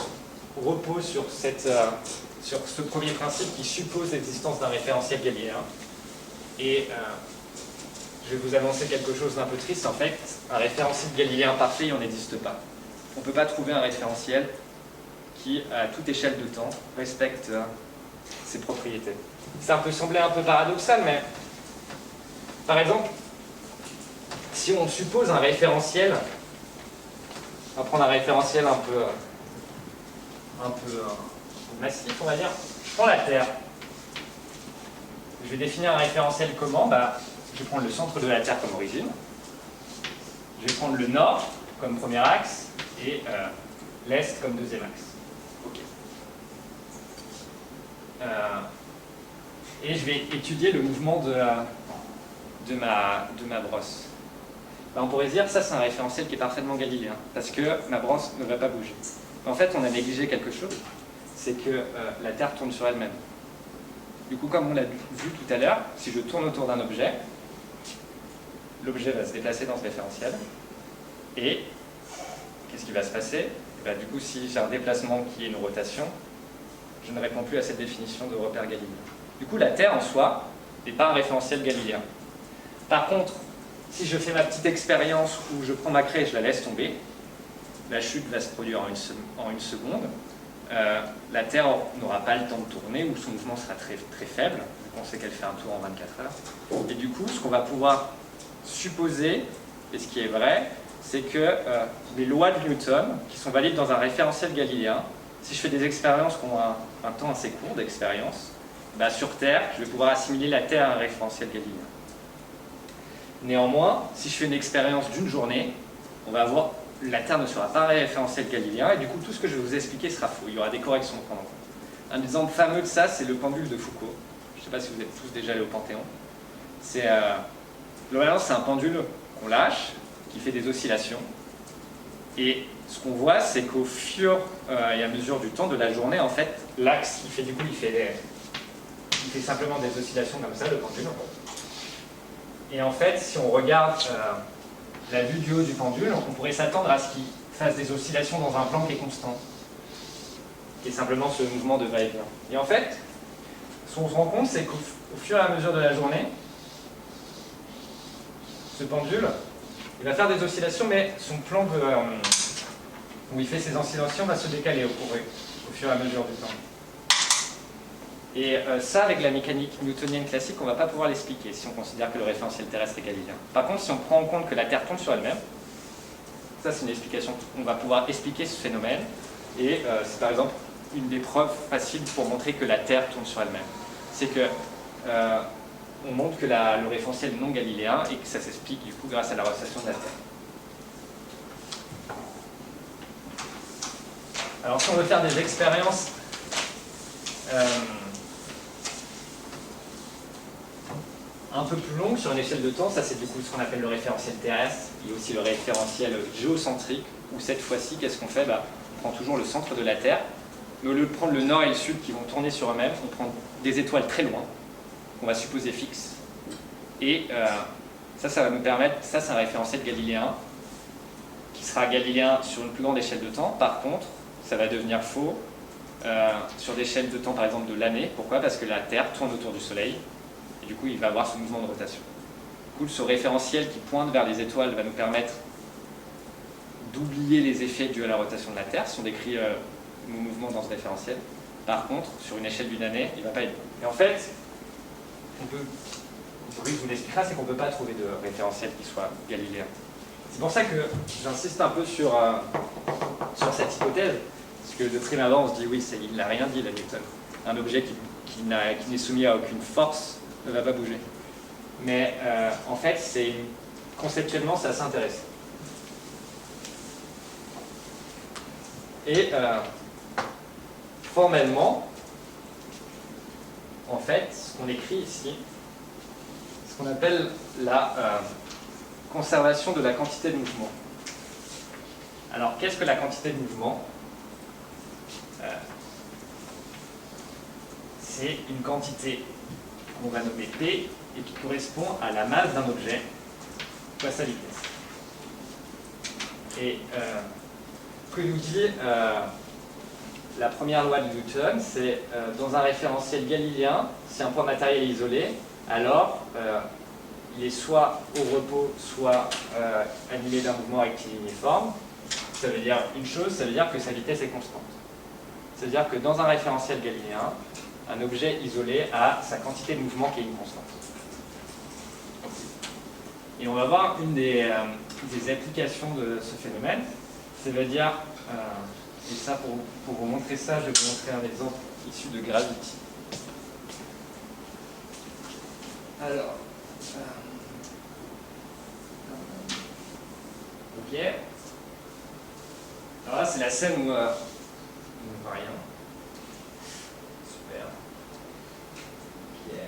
repose sur ce premier principe qui suppose l'existence d'un référentiel galiléen. Et je vais vous annoncer quelque chose d'un peu triste. En fait, un référentiel galiléen parfait, il n'en existe pas. On ne peut pas trouver un référentiel qui, à toute échelle de temps, respecte ses propriétés. Ça peut sembler un peu paradoxal, mais par exemple, si on suppose un référentiel, on va prendre un référentiel un peu massif, on va dire. Je prends la Terre. Je vais définir un référentiel comment? Je vais prendre le centre de la Terre comme origine. Je vais prendre le nord comme premier axe et l'est comme deuxième axe. Ok. Et je vais étudier le mouvement de ma brosse. On pourrait se dire que ça c'est un référentiel qui est parfaitement galiléen, parce que ma brosse ne va pas bouger. En fait, on a négligé quelque chose, c'est que la Terre tourne sur elle-même. Du coup, comme on l'a vu tout à l'heure, si je tourne autour d'un objet, l'objet va se déplacer dans ce référentiel, et qu'est-ce qui va se passer? Du coup, si j'ai un déplacement qui est une rotation, je ne réponds plus à cette définition de repère galiléen. Du coup, la Terre en soi n'est pas un référentiel galiléen. Par contre, si je fais ma petite expérience où je prends ma craie et je la laisse tomber, la chute va se produire en une seconde. La Terre n'aura pas le temps de tourner ou son mouvement sera très, très faible. On sait qu'elle fait un tour en 24 heures. Et du coup, ce qu'on va pouvoir supposer, et ce qui est vrai, c'est que les lois de Newton, qui sont valides dans un référentiel galiléen, si je fais des expériences qui ont un temps assez court d'expérience, bah sur Terre, je vais pouvoir assimiler la Terre à un référentiel galiléen. Néanmoins, si je fais une expérience d'une journée, on va voir la Terre ne sera pas un référentiel galiléen, et du coup, tout ce que je vais vous expliquer sera faux. Il y aura des corrections à prendre en compte. Un exemple fameux de ça, c'est le pendule de Foucault. Je ne sais pas si vous êtes tous déjà allés au Panthéon. Globalement, c'est un pendule qu'on lâche, qui fait des oscillations. Et ce qu'on voit, c'est qu'au fur et à mesure du temps de la journée, en fait, l'axe, il fait simplement des oscillations comme ça, le pendule. Et en fait, si on regarde la vue du haut du pendule, on pourrait s'attendre à ce qu'il fasse des oscillations dans un plan qui est constant, qui est simplement ce mouvement de va-et-vient. Et en fait, ce qu'on se rend compte, c'est qu'au fur et à mesure de la journée, ce pendule, il va faire des oscillations, mais son plan où il fait ses oscillations va se décaler au fur et à mesure du temps. Et ça, avec la mécanique newtonienne classique, on ne va pas pouvoir l'expliquer si on considère que le référentiel terrestre est galiléen. Par contre, si on prend en compte que la Terre tourne sur elle-même, ça c'est une explication, on va pouvoir expliquer ce phénomène. Et c'est par exemple une des preuves faciles pour montrer que la Terre tourne sur elle-même. C'est que on montre que le référentiel est non galiléen et que ça s'explique du coup grâce à la rotation de la Terre. Alors si on veut faire des expériences un peu plus longues sur une échelle de temps, ça c'est du coup ce qu'on appelle le référentiel terrestre. Il y a aussi le référentiel géocentrique, où cette fois-ci, qu'est-ce qu'on fait? On prend toujours le centre de la Terre, mais au lieu de prendre le nord et le sud qui vont tourner sur eux-mêmes, on prend des étoiles très loin, qu'on va supposer fixes. Et ça va nous permettre, ça c'est un référentiel galiléen, qui sera galiléen sur une plus grande échelle de temps. Par contre, ça va devenir faux sur l'échelle de temps par exemple de l'année. Pourquoi? Parce que la Terre tourne autour du Soleil, et du coup il va avoir ce mouvement de rotation. Du coup, ce référentiel qui pointe vers les étoiles va nous permettre d'oublier les effets dus à la rotation de la Terre, si on décrit nos mouvements dans ce référentiel. Par contre, sur une échelle d'une année, il ne va pas être bon. Et en fait, je vous l'expliquera, c'est qu'on ne peut pas trouver de référentiel qui soit galiléen. C'est pour ça que j'insiste un peu sur cette hypothèse, parce que de prime abord, on se dit oui, il n'a rien dit, la Newton. Un objet qui n'est soumis à aucune force ne va pas bouger. Mais en fait, conceptuellement, c'est assez intéressant. Et formellement, en fait, ce qu'on écrit ici, ce qu'on appelle la conservation de la quantité de mouvement. Alors, qu'est-ce que la quantité de mouvement? C'est une quantité qu'on va nommer P et qui correspond à la masse d'un objet fois sa vitesse. Et ce que nous dit la première loi de Newton, c'est dans un référentiel galiléen, si un point matériel est isolé, alors il est soit au repos, soit animé d'un mouvement rectiligne uniforme. Ça veut dire une chose, ça veut dire que sa vitesse est constante. C'est-à-dire que dans un référentiel galiléen, un objet isolé a sa quantité de mouvement qui est une constante. Et on va voir une des applications de ce phénomène. Ça veut dire, et ça pour vous montrer ça, je vais vous montrer un exemple issu de Gravity. Alors, ok. Alors là, c'est la scène où on ne voit rien. Super. Ok.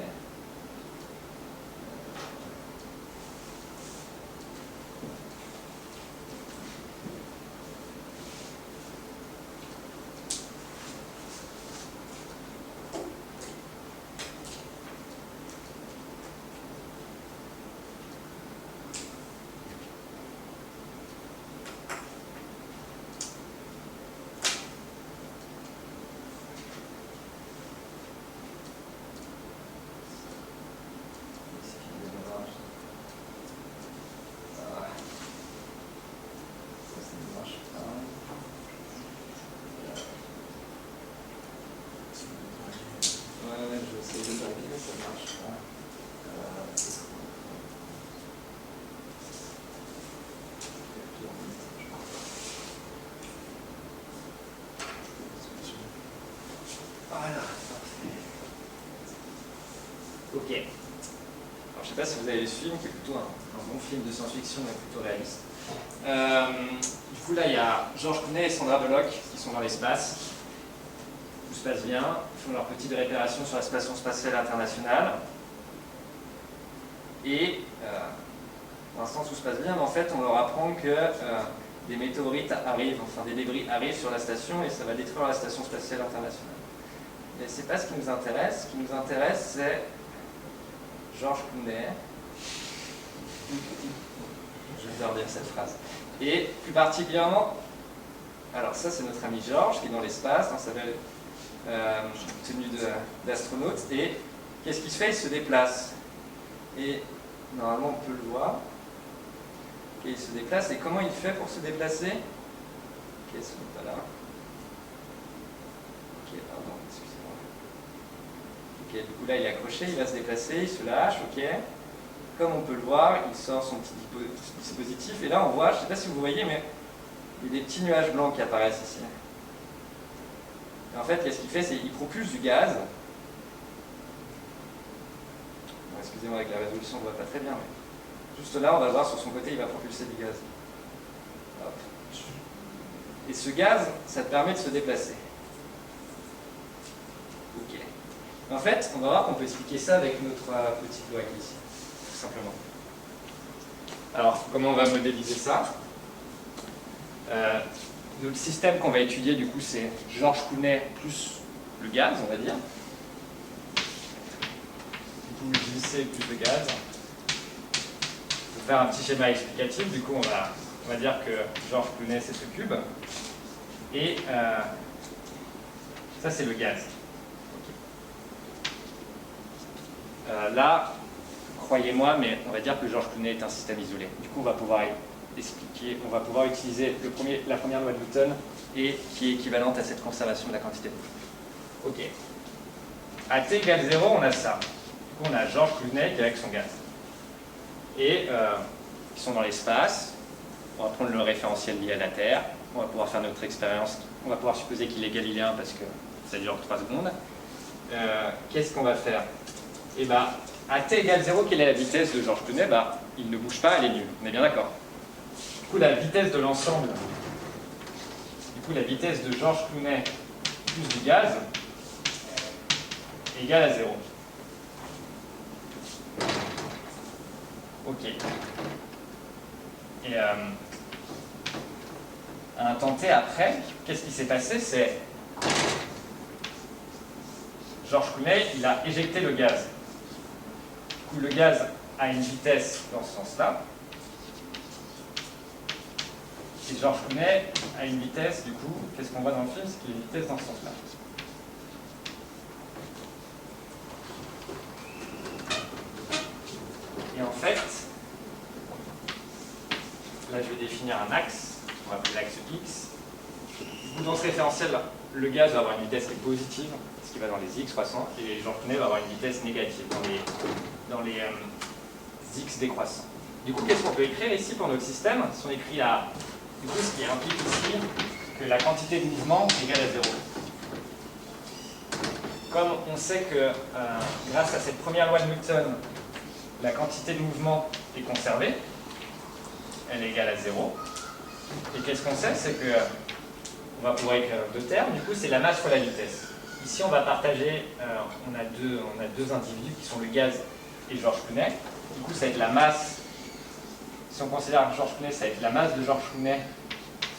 sais pas si vous avez vu ce film, qui est plutôt un bon film de science-fiction, mais plutôt réaliste. Du coup, là, il y a George Clooney et Sandra Bullock qui sont dans l'espace. Tout se passe bien. Ils font leur petite réparation sur la Station Spatiale Internationale. Et pour l'instant, tout se passe bien, mais en fait, on leur apprend que des météorites arrivent, enfin des débris arrivent sur la station et ça va détruire la Station Spatiale Internationale. Mais c'est pas ce qui nous intéresse. Ce qui nous intéresse, c'est George Clooney. Je vais redire cette phrase. Et plus particulièrement, alors ça c'est notre ami George qui est dans l'espace, dans sa belle tenue d'astronaute. Et qu'est-ce qu'il fait? Il se déplace. Et normalement on peut le voir. Et il se déplace. Et comment il fait pour se déplacer? Ok, ce n'est pas là. Ok, pardon, excusez-moi. Ok, du coup là il est accroché, il va se déplacer, il se lâche, ok. Comme on peut le voir, il sort son petit dispositif. Et là on voit, je ne sais pas si vous voyez, mais il y a des petits nuages blancs qui apparaissent ici. Et en fait, qu'est-ce qu'il fait? C'est qu'il propulse du gaz. Bon, excusez-moi, avec la résolution on ne voit pas très bien, mais juste là on va voir sur son côté, il va propulser du gaz. Hop. Et ce gaz, ça te permet de se déplacer. Ok. En fait, on va voir qu'on peut expliquer ça avec notre petite loi qui est ici, tout simplement. Alors, comment on va modéliser ça? Le système qu'on va étudier, du coup, c'est George Clooney plus le gaz, on va dire. Du coup, JC plus le gaz. Pour faire un petit schéma explicatif, du coup, on va dire que George Clooney, c'est ce cube. Et ça, c'est le gaz. Okay. Là, croyez-moi, mais on va dire que George Clooney est un système isolé. Du coup, on va pouvoir expliquer, on va pouvoir utiliser la première loi de Newton et qui est équivalente à cette conservation de la quantité de mouvement. Ok. À t égale 0, on a ça. Du coup, on a George Clooney qui est avec son gaz. Et ils sont dans l'espace. On va prendre le référentiel lié à la Terre. On va pouvoir faire notre expérience. On va pouvoir supposer qu'il est galiléen parce que ça dure 3 secondes. Qu'est-ce qu'on va faire? Et bien, à t égale 0, quelle est la vitesse de George Clooney? Il ne bouge pas, elle est nulle. On est bien d'accord? Du coup, la vitesse de l'ensemble, la vitesse de George Clooney plus du gaz est égale à 0. Ok. Et à un temps t après, qu'est-ce qui s'est passé? C'est George Clooney, il a éjecté le gaz. Du coup, le gaz a une vitesse dans ce sens-là. Et George Clooney a une vitesse, du coup, qu'est-ce qu'on voit dans le film? C'est qu'il a une vitesse dans ce sens-là. Et en fait, là je vais définir un axe, on va appeler l'axe X. Du coup, dans ce référentiel, le gaz va avoir une vitesse qui est positive, ce qui va dans les X croissants, et George Clooney va avoir une vitesse négative dans les X décroissants. Du coup, qu'est-ce qu'on peut écrire ici pour notre système? Si on écrit là, du coup, ce qui implique ici que la quantité de mouvement est égale à 0. Comme on sait que grâce à cette première loi de Newton, la quantité de mouvement est conservée, elle est égale à 0. Et qu'est-ce qu'on sait? C'est que on va pouvoir écrire deux termes, du coup c'est la masse fois la vitesse. Ici on va partager, on a deux individus qui sont le gaz et George Clooney. Du coup ça va être la masse, si on considère George Clooney, ça va être la masse de George Clooney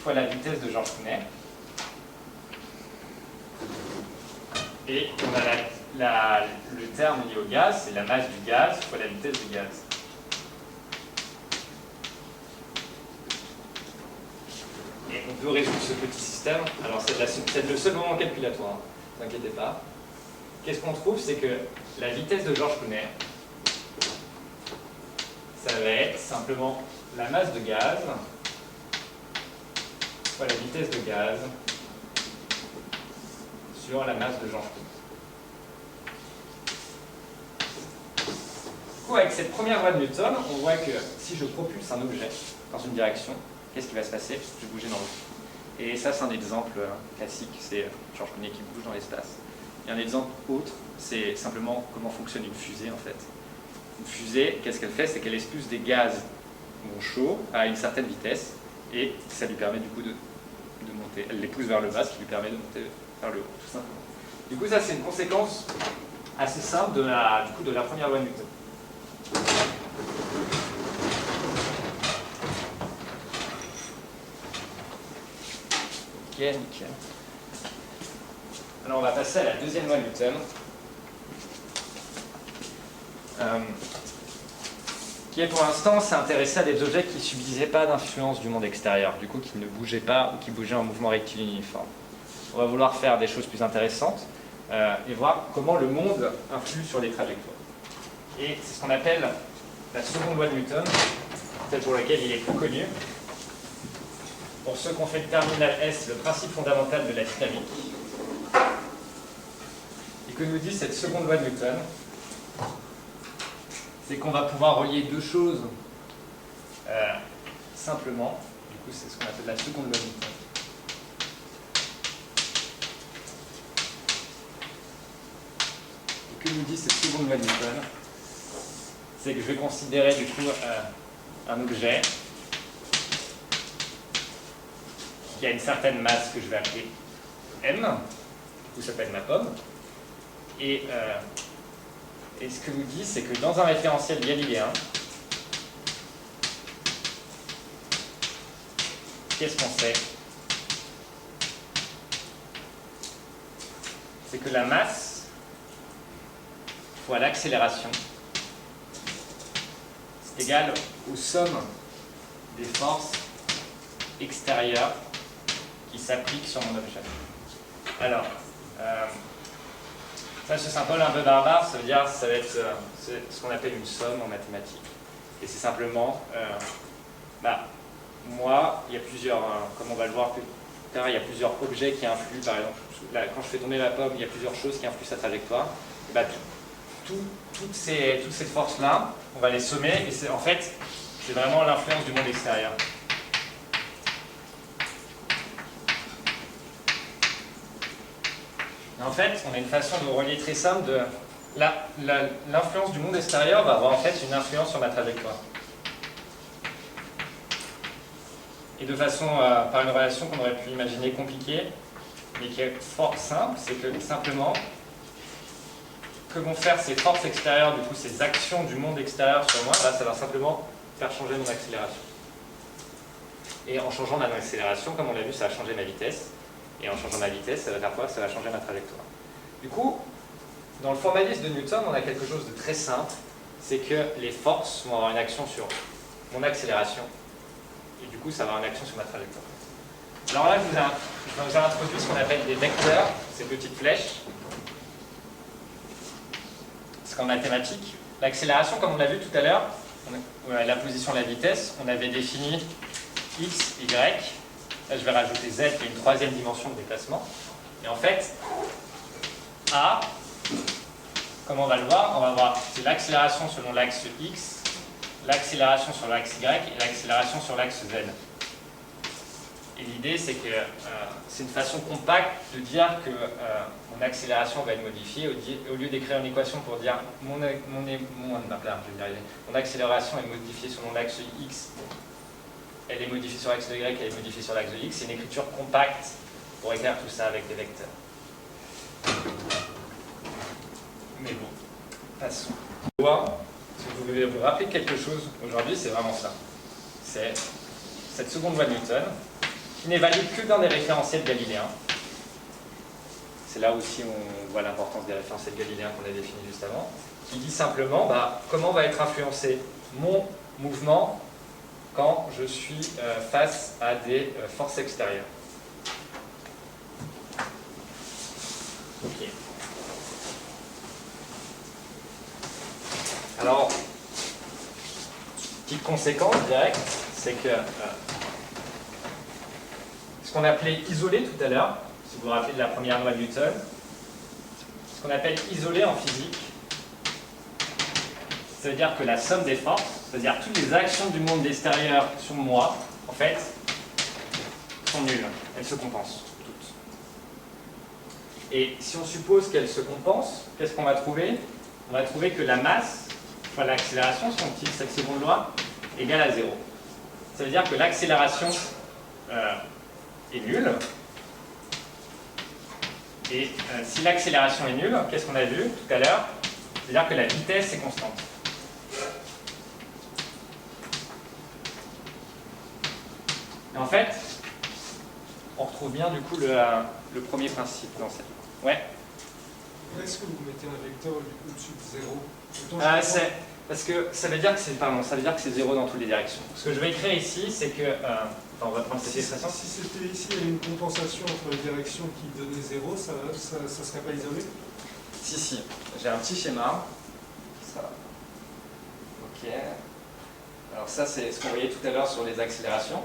fois la vitesse de George Clooney. Et on a le terme lié au gaz, c'est la masse du gaz fois la vitesse du gaz. Et on peut résoudre ce petit système. Alors c'est le seul moment calculatoire, ne vous inquiétez pas. Qu'est-ce qu'on trouve? C'est que la vitesse de George Clooney, ça va être simplement la masse de gaz fois la vitesse de gaz sur la masse de George Clooney. Du coup, avec cette première loi de Newton, on voit que si je propulse un objet dans une direction, qu'est-ce qui va se passer? Je vais bouger dans l'autre. Et ça, c'est un exemple classique, c'est George Clooney qui bouge dans l'espace. Et un exemple autre, c'est simplement comment fonctionne une fusée, en fait. Une fusée, qu'est-ce qu'elle fait? C'est qu'elle expulse des gaz chauds à une certaine vitesse et ça lui permet du coup de monter. Elle les pousse vers le bas, ce qui lui permet de monter vers le haut, tout simplement. Du coup, ça c'est une conséquence assez simple de la première loi de Newton. Ok, nickel. Alors on va passer à la deuxième loi de Newton. Qui est pour l'instant s'intéresser à des objets qui ne subissaient pas d'influence du monde extérieur, du coup qui ne bougeaient pas ou qui bougeaient en mouvement rectiligne uniforme. On va vouloir faire des choses plus intéressantes et voir comment le monde influe sur les trajectoires. Et c'est ce qu'on appelle la seconde loi de Newton, celle pour laquelle il est plus connu. Pour ceux qui ont fait le terminal S, c'est le principe fondamental de la dynamique. Et que nous dit cette seconde loi de Newton? C'est qu'on va pouvoir relier deux choses simplement. Du coup, c'est ce qu'on appelle la seconde loi de Newton. Et que nous dit cette seconde loi de Newton? C'est que je vais considérer du coup un objet qui a une certaine masse que je vais appeler M, du coup ça s'appelle ma pomme, et ce que nous dit, c'est que dans un référentiel galiléen, qu'est-ce qu'on sait? C'est que la masse fois l'accélération, c'est égal aux sommes des forces extérieures qui s'appliquent sur mon objet. Alors, ça, ce symbole un peu barbare, ça veut dire ça va être ce qu'on appelle une somme en mathématiques. Et c'est simplement, moi, il y a plusieurs, comme on va le voir plus tard, il y a plusieurs objets qui influent. Par exemple, là, quand je fais tomber ma pomme, il y a plusieurs choses qui influent sa trajectoire. Et toutes ces forces-là, on va les sommer, et en fait, c'est vraiment l'influence du monde extérieur. En fait, on a une façon de relier très simple de l'influence du monde extérieur va avoir en fait une influence sur ma trajectoire. Et de façon, par une relation qu'on aurait pu imaginer compliquée, mais qui est fort simple, c'est que simplement, que vont faire ces forces extérieures, du coup ces actions du monde extérieur sur moi, là ça va simplement faire changer mon accélération. Et en changeant ma accélération, comme on l'a vu, ça va changer ma vitesse. Et en changeant ma vitesse, ça va faire quoi? Ça va changer ma trajectoire. Du coup, dans le formalisme de Newton, on a quelque chose de très simple, c'est que les forces vont avoir une action sur mon accélération, et du coup, ça va avoir une action sur ma trajectoire. Alors là, je vous ai introduit ce qu'on appelle des vecteurs, ces petites flèches. Parce qu'en mathématiques, l'accélération, comme on l'a vu tout à l'heure, la position de la vitesse, on avait défini x, y. Là, je vais rajouter z, qui est une troisième dimension de déplacement. Et en fait, A, comme on va le voir, c'est l'accélération selon l'axe x, l'accélération sur l'axe y et l'accélération sur l'axe z. Et l'idée, c'est que c'est une façon compacte de dire que mon accélération va être modifiée. Au lieu d'écrire une équation pour dire mon accélération est modifiée selon l'axe x, elle est modifiée sur l'axe de y, elle est modifiée sur l'axe de x. C'est une écriture compacte pour écrire tout ça avec des vecteurs. Mais bon, passons. Si vous voulez vous rappeler quelque chose aujourd'hui, c'est vraiment ça. C'est cette seconde loi de Newton, qui n'est valide que dans des référentiels galiléens. C'est là aussi où on voit l'importance des référentiels galiléens qu'on a définis juste avant, qui dit simplement comment va être influencé mon mouvement quand je suis face à des forces extérieures. Ok. Alors, petite conséquence directe, c'est que ce qu'on appelait isolé tout à l'heure, si vous vous rappelez de la première loi de Newton, ce qu'on appelle isolé en physique, ça veut dire que la somme des forces, c'est-à-dire toutes les actions du monde extérieur sur moi, en fait, sont nulles. Elles se compensent toutes. Et si on suppose qu'elles se compensent, qu'est-ce qu'on va trouver? On va trouver que la masse fois l'accélération, si on utilise cette seconde loi, égale à 0. Ça veut dire que l'accélération est nulle. Et si l'accélération est nulle, qu'est-ce qu'on a vu tout à l'heure? C'est-à-dire que la vitesse est constante. Et en fait, on retrouve bien du coup le premier principe dans cette loi. Ouais. Est-ce que vous mettez un vecteur au-dessus de 0? Parce que ça veut dire que c'est 0 dans toutes les directions. Ce que je vais écrire ici, c'est que on va prendre cette expression. Si c'était ici, il y a une compensation entre les directions qui donnait 0, ça serait pas isolé? Si. J'ai un petit schéma. Ça. Ok. Alors ça, c'est ce qu'on voyait tout à l'heure sur les accélérations.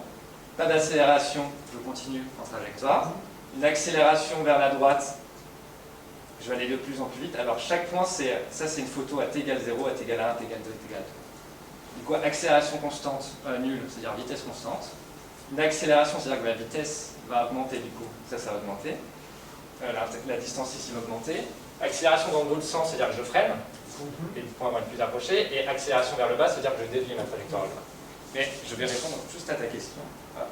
Pas d'accélération, je continue en trajectoire. Une accélération vers la droite, je vais aller de plus en plus vite. Alors chaque point, c'est une photo à t égale 0, à t égale 1, à t égale 2, à t égale 2. Du coup, accélération constante nulle, c'est-à-dire vitesse constante. Une accélération, c'est-à-dire que la vitesse va augmenter, du coup, ça va augmenter. La distance ici va augmenter. Accélération dans l'autre sens, c'est-à-dire que je freine, et le point va être plus approché. Et accélération vers le bas, c'est-à-dire que je dévie ma trajectoire vers le bas. Mais je vais répondre juste à ta question. Hop.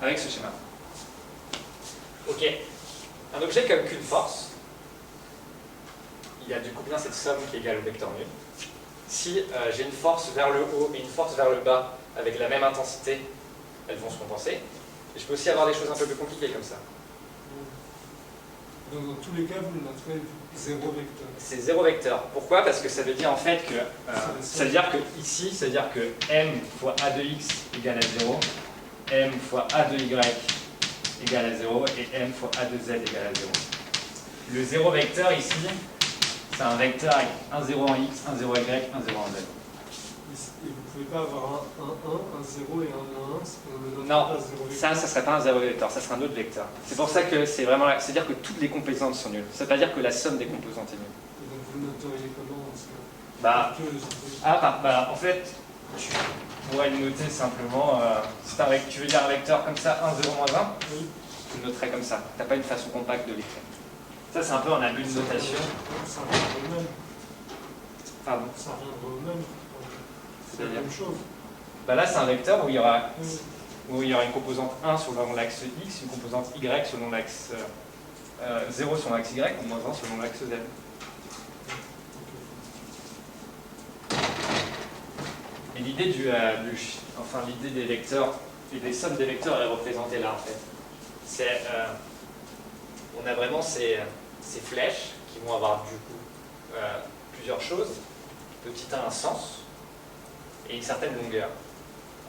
Avec ce schéma. Ok. Un objet comme qu'une force, il y a du coup bien cette somme qui est égale au vecteur nul. Si j'ai une force vers le haut et une force vers le bas avec la même intensité, elles vont se compenser. Et je peux aussi avoir des choses un peu plus compliquées comme ça. Donc dans tous les cas, vous noterez 0 vecteur. C'est 0 vecteur. Pourquoi? Parce que ça veut dire en fait que ça veut dire que ici, ça veut dire que m fois a de x égale à 0, m fois a de y égale à 0 et m fois a de z égale à 0. Le 0 vecteur ici, c'est un vecteur avec un 0 en x, un 0 en y, un 0 en z. Et vous ne pouvez pas avoir un 1, un 0 et un 1, on ne non, pas 0 vecteur. ça ne serait pas un 0 vecteur, ça serait un autre vecteur. C'est pour ça que c'est vraiment là, c'est-à-dire que toutes les composantes sont nulles. Ça ne veut pas dire que la somme des composantes est nulle. Et donc vous le noteriez comment? En fait, tu pourrais le noter simplement, tu veux dire un vecteur comme ça, 1, 0, moins 1, Oui. tu le noterais comme ça. Tu n'as pas une façon compacte de l'écrire. Ça, c'est un peu un abus de notation. Ça reviendra au même. Pardon. Ça reviendra au même. C'est la C'est-à-dire même chose. Bah là, c'est un vecteur où il y aura Oui. une composante 1 selon l'axe x, une composante y selon l'axe 0 selon l'axe y, ou moins 1 selon l'axe z. Et l'idée l'idée des vecteurs et des sommes des vecteurs est représentée là en fait. On a vraiment ces flèches qui vont avoir du coup plusieurs choses. Petit a un sens et une certaine longueur.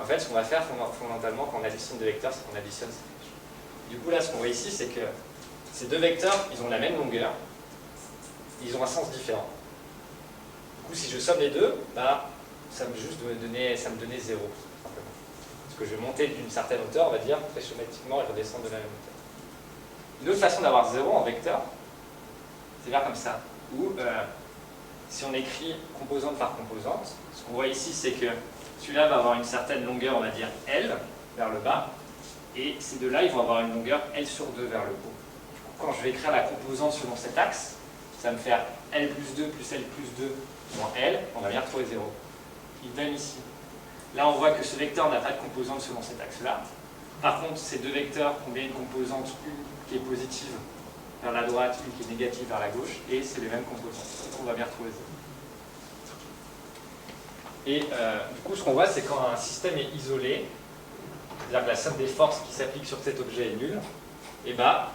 En fait, ce qu'on va faire fondamentalement quand on additionne des vecteurs, c'est qu'on additionne ces flèches. Du coup là, ce qu'on voit ici, c'est que ces deux vecteurs, ils ont la même longueur, ils ont un sens différent. Du coup, si je somme les deux, bah, ça me donnait 0, simplement. Parce que je vais monter d'une certaine hauteur, on va dire, très schématiquement, et redescendre de la même hauteur. Une autre façon d'avoir 0 en vecteur, c'est vers comme ça, où si on écrit composante par composante, ce qu'on voit ici, c'est que celui-là va avoir une certaine longueur, on va dire L, vers le bas, et ces deux-là, ils vont avoir une longueur L sur 2 vers le haut. Du coup, quand je vais écrire la composante selon cet axe, ça va me faire L plus 2 plus L plus 2 moins L, on va bien retrouver 0. Idem ici. Là, on voit que ce vecteur n'a pas de composante selon cet axe-là. Par contre, ces deux vecteurs ont bien une composante, une qui est positive vers la droite, une qui est négative vers la gauche, et c'est les mêmes composantes. Donc, on va bien retrouver 0. Et du coup, ce qu'on voit, c'est quand un système est isolé, c'est-à-dire que la somme des forces qui s'appliquent sur cet objet est nulle, et bah,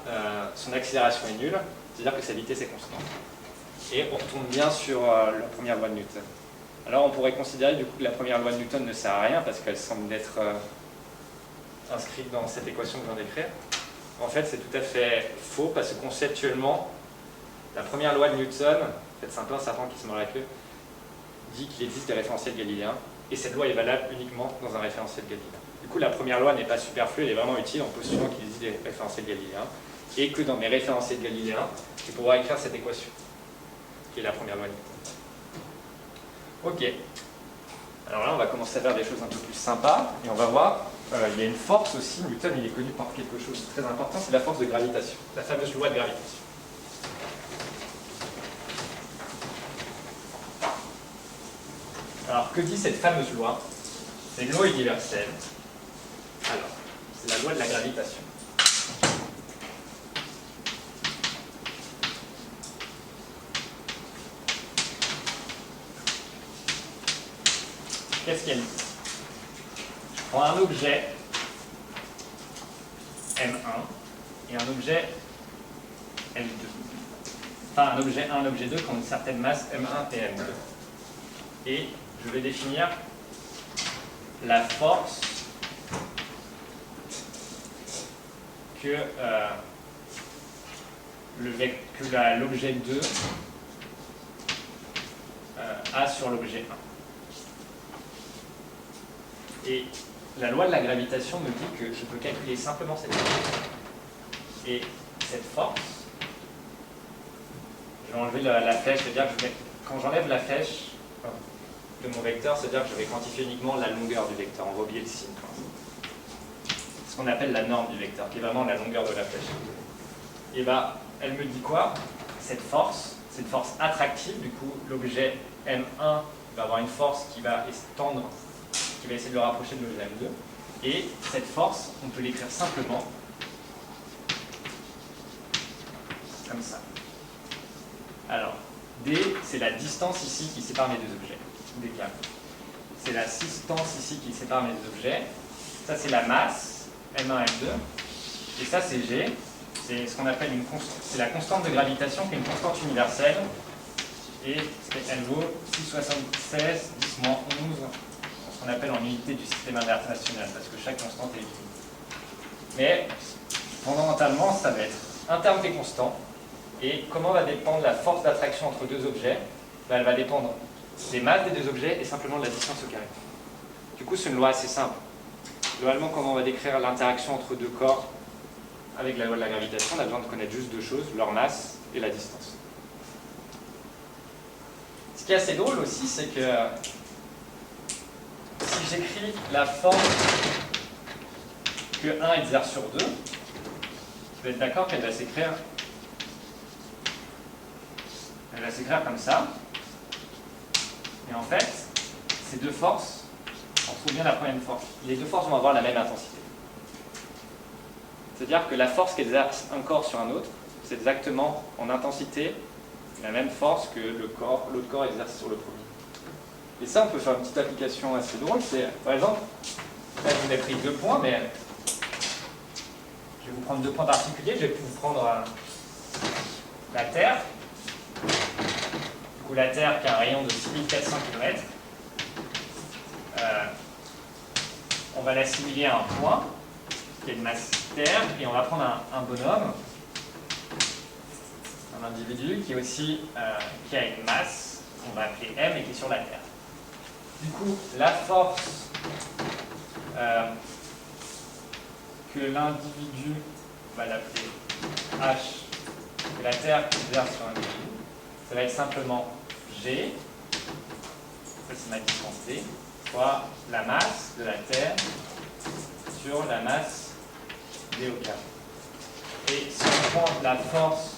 son accélération est nulle, c'est-à-dire que sa vitesse est constante. Et on retourne bien sur la première loi de Newton. Alors on pourrait considérer du coup que la première loi de Newton ne sert à rien parce qu'elle semble être inscrite dans cette équation que je viens d'écrire. En fait, c'est tout à fait faux parce que conceptuellement, la première loi de Newton, en fait, c'est un peu un serpent qui se mord la queue, dit qu'il existe des référentiels galiléens et cette loi est valable uniquement dans un référentiel galiléen. Du coup, la première loi n'est pas superflue, elle est vraiment utile en postulant qu'il existe des référentiels galiléens et que dans mes référentiels galiléens, je pourrai écrire cette équation qui est la première loi de Newton. Ok. Alors là, on va commencer à faire des choses un peu plus sympas et on va voir, il y a une force aussi, Newton il est connu par quelque chose de très important, c'est la force de gravitation, la fameuse loi de gravitation. Alors, que dit cette fameuse loi? C'est une loi universelle. Alors, c'est la loi de la gravitation. Qu'est-ce qu'elle dit? Je prends un objet M1 et un objet M2. Enfin, un objet 1, un objet 2 qui ont une certaine masse M1 et M2. Et je vais définir la force que l'objet 2 a sur l'objet 1. Et la loi de la gravitation me dit que je peux calculer simplement cette force. Et cette force, je vais enlever la flèche, c'est-à-dire que quand j'enlève la flèche de mon vecteur, c'est-à-dire que je vais quantifier uniquement la longueur du vecteur. On va oublier le signe. Ce qu'on appelle la norme du vecteur, qui est vraiment la longueur de la flèche. Et bien, elle me dit quoi? Cette force, c'est une force attractive. Du coup, l'objet M1 va avoir une force qui va étendre, qui va essayer de le rapprocher de l'objet M2. Et cette force, on peut l'écrire simplement comme ça. Alors, D, c'est la distance ici qui sépare mes deux objets. Dk. C'est la distance ici qui sépare mes deux objets. Ça, c'est la masse, M1, M2. Et ça, c'est G. C'est ce qu'on appelle une constante. C'est la constante de gravitation qui est une constante universelle. Et elle vaut 6,76, 10 moins 11, ce qu'on appelle en unité du système international, parce que chaque constante est unique. Mais, fondamentalement, ça va être un terme qui est constant. Et comment va dépendre la force d'attraction entre deux objets? Elle va dépendre des masses des deux objets et simplement de la distance au carré. Du coup, c'est une loi assez simple. Globalement, comment on va décrire l'interaction entre deux corps avec la loi de la gravitation? On a besoin de connaître juste deux choses, leur masse et la distance. Ce qui est assez drôle aussi, c'est que si j'écris la force que 1 exerce sur 2, je vais être d'accord qu'elle va s'écrire comme ça. Et en fait, ces deux forces, on trouve bien la première force. Les deux forces vont avoir la même intensité. C'est-à-dire que la force qu'exerce un corps sur un autre, c'est exactement en intensité la même force que l'autre corps exerce sur le premier. Et ça, on peut faire une petite application assez drôle. C'est, par exemple, là, je vous ai pris 2 points, mais je vais vous prendre 2 points particuliers. Je vais vous prendre la Terre. Du coup, la Terre qui a un rayon de 6400 km. On va l'assimiler à un point qui est de masse Terre, et on va prendre un bonhomme, un individu qui est aussi qui a une masse qu'on va appeler M et qui est sur la Terre. Du coup, la force que l'individu, on va l'appeler H, que la Terre exerce sur l'individu, ça va être simplement G, ça c'est ma distance D, fois la masse de la Terre sur la masse D au carré. Et si on prend la force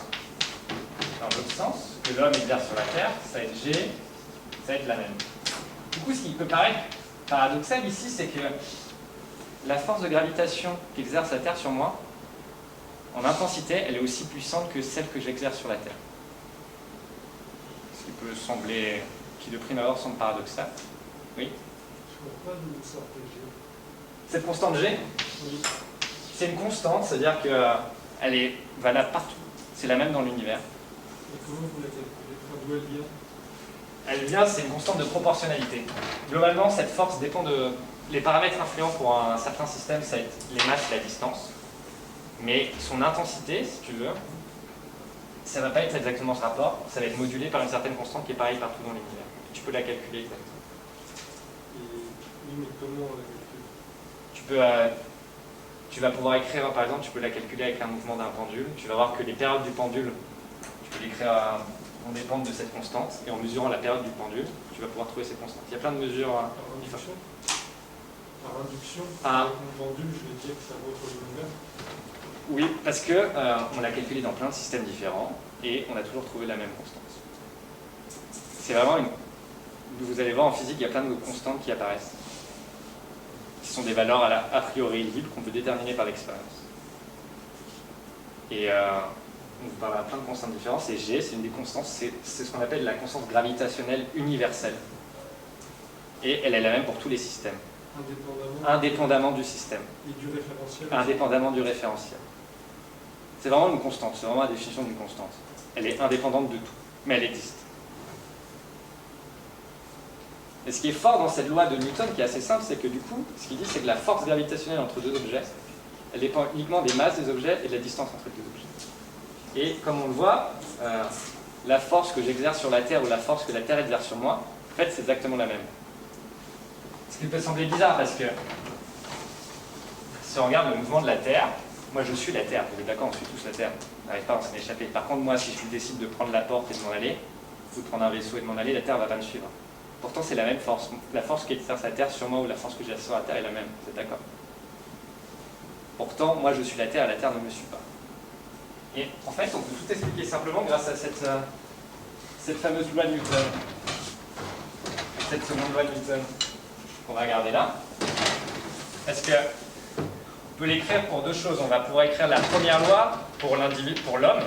dans l'autre sens, que l'homme exerce sur la Terre, ça va être G, ça va être la même. Du coup, ce qui peut paraître paradoxal ici, c'est que la force de gravitation qu'exerce la Terre sur moi, en intensité, elle est aussi puissante que celle que j'exerce sur la Terre. Ce qui peut sembler, qui de prime abord semble paradoxal. Oui? Je ne vois pas d'où sort le G. Cette constante G, Oui. c'est une constante, c'est-à-dire qu'elle est valable partout. C'est la même dans l'univers. Et comment vous la calculez? Enfin, d'où elle vient? Elle vient, c'est une constante de proportionnalité. Globalement, cette force dépend de... Les paramètres influents pour un certain système, ça va être les masses et la distance. Mais son intensité, si tu veux, ça ne va pas être exactement ce rapport. Ça va être modulé par une certaine constante qui est pareille partout dans l'univers. Tu peux la calculer exactement. Oui, mais comment on la calcule? Tu vas pouvoir écrire, par exemple, tu peux la calculer avec un mouvement d'un pendule. Tu vas voir que les périodes du pendule, tu peux l'écrire vont dépendre de cette constante. Et en mesurant la période du pendule, tu vas pouvoir trouver cette constante. Il y a plein de mesures. Par induction? Par induction? Ah. Avec mon pendule, je vais dire que ça vaut pour l'univers. Oui, parce que on l'a calculé dans plein de systèmes différents et on a toujours trouvé la même constante. C'est vraiment vous allez voir en physique, il y a plein de constantes qui apparaissent, qui sont des valeurs a priori libres qu'on peut déterminer par l'expérience. Et on vous parlera de plein de constantes différentes, et G, c'est une des constantes, c'est ce qu'on appelle la constante gravitationnelle universelle. Et elle est la même pour tous les systèmes. Indépendamment du système. Et du référentiel. Indépendamment du référentiel. C'est vraiment une constante, c'est vraiment la définition d'une constante. Elle est indépendante de tout, mais elle existe. Et ce qui est fort dans cette loi de Newton, qui est assez simple, c'est que du coup, ce qu'il dit, c'est que la force gravitationnelle entre deux objets, elle dépend uniquement des masses des objets et de la distance entre les deux objets. Et comme on le voit, la force que j'exerce sur la Terre ou la force que la Terre exerce sur moi, en fait, c'est exactement la même. Ce qui peut sembler bizarre, parce que si on regarde le mouvement de la Terre, moi je suis la Terre, vous êtes d'accord, on suit tous la Terre, on n'arrive pas à s'en échapper. Par contre, moi, si je décide de prendre la porte et de m'en aller, ou de prendre un vaisseau et de m'en aller, la Terre ne va pas me suivre. Pourtant, c'est la même force. La force qui exerce la Terre sur moi ou la force que j'ai sur la Terre est la même, vous êtes d'accord? Pourtant, moi je suis la Terre et la Terre ne me suit pas. Et en fait, on peut tout expliquer simplement grâce à cette fameuse loi de Newton. Cette seconde loi de Newton qu'on va regarder là. Parce que on peut l'écrire pour deux choses. On va pouvoir écrire la première loi pour l'individu, pour l'homme.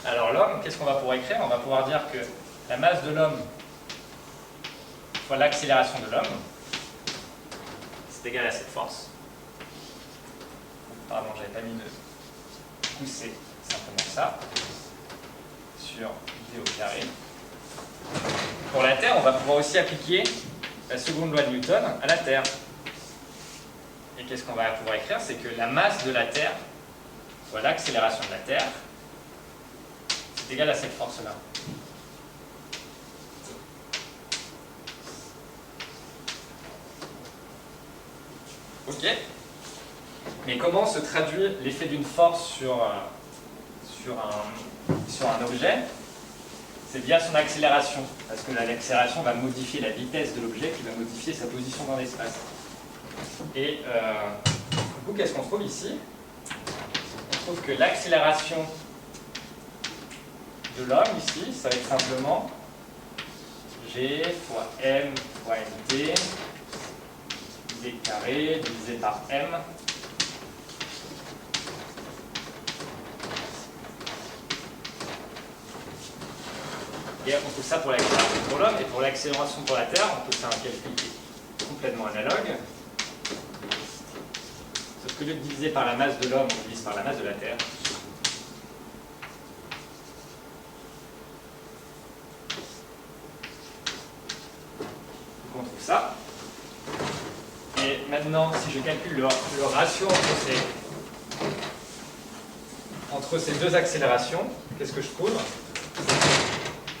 Alors l'homme, qu'est-ce qu'on va pouvoir écrire? On va pouvoir dire que la masse de l'homme fois l'accélération de l'homme, c'est égal à cette force. Pardon, j'avais pas mis de coup, c'est simplement ça, sur d au carré. Pour la Terre, on va pouvoir aussi appliquer la seconde loi de Newton à la Terre. Et qu'est-ce qu'on va pouvoir écrire? C'est que la masse de la Terre fois l'accélération de la Terre, c'est égal à cette force-là. Ok. Mais comment se traduit l'effet d'une force sur un objet? C'est via son accélération, parce que l'accélération va modifier la vitesse de l'objet qui va modifier sa position dans l'espace. Et du coup, qu'est-ce qu'on trouve ici? On trouve que l'accélération de l'homme ici, ça va être simplement g fois m fois mt d carré divisé par m. Et on trouve ça pour l'accélération pour l'homme, et pour l'accélération pour la Terre, on peut faire un calcul complètement analogue. Sauf que au lieu de diviser par la masse de l'homme, on divise par la masse de la Terre. Donc on trouve ça. Et maintenant, si je calcule le ratio entre ces deux accélérations, qu'est-ce que je trouve?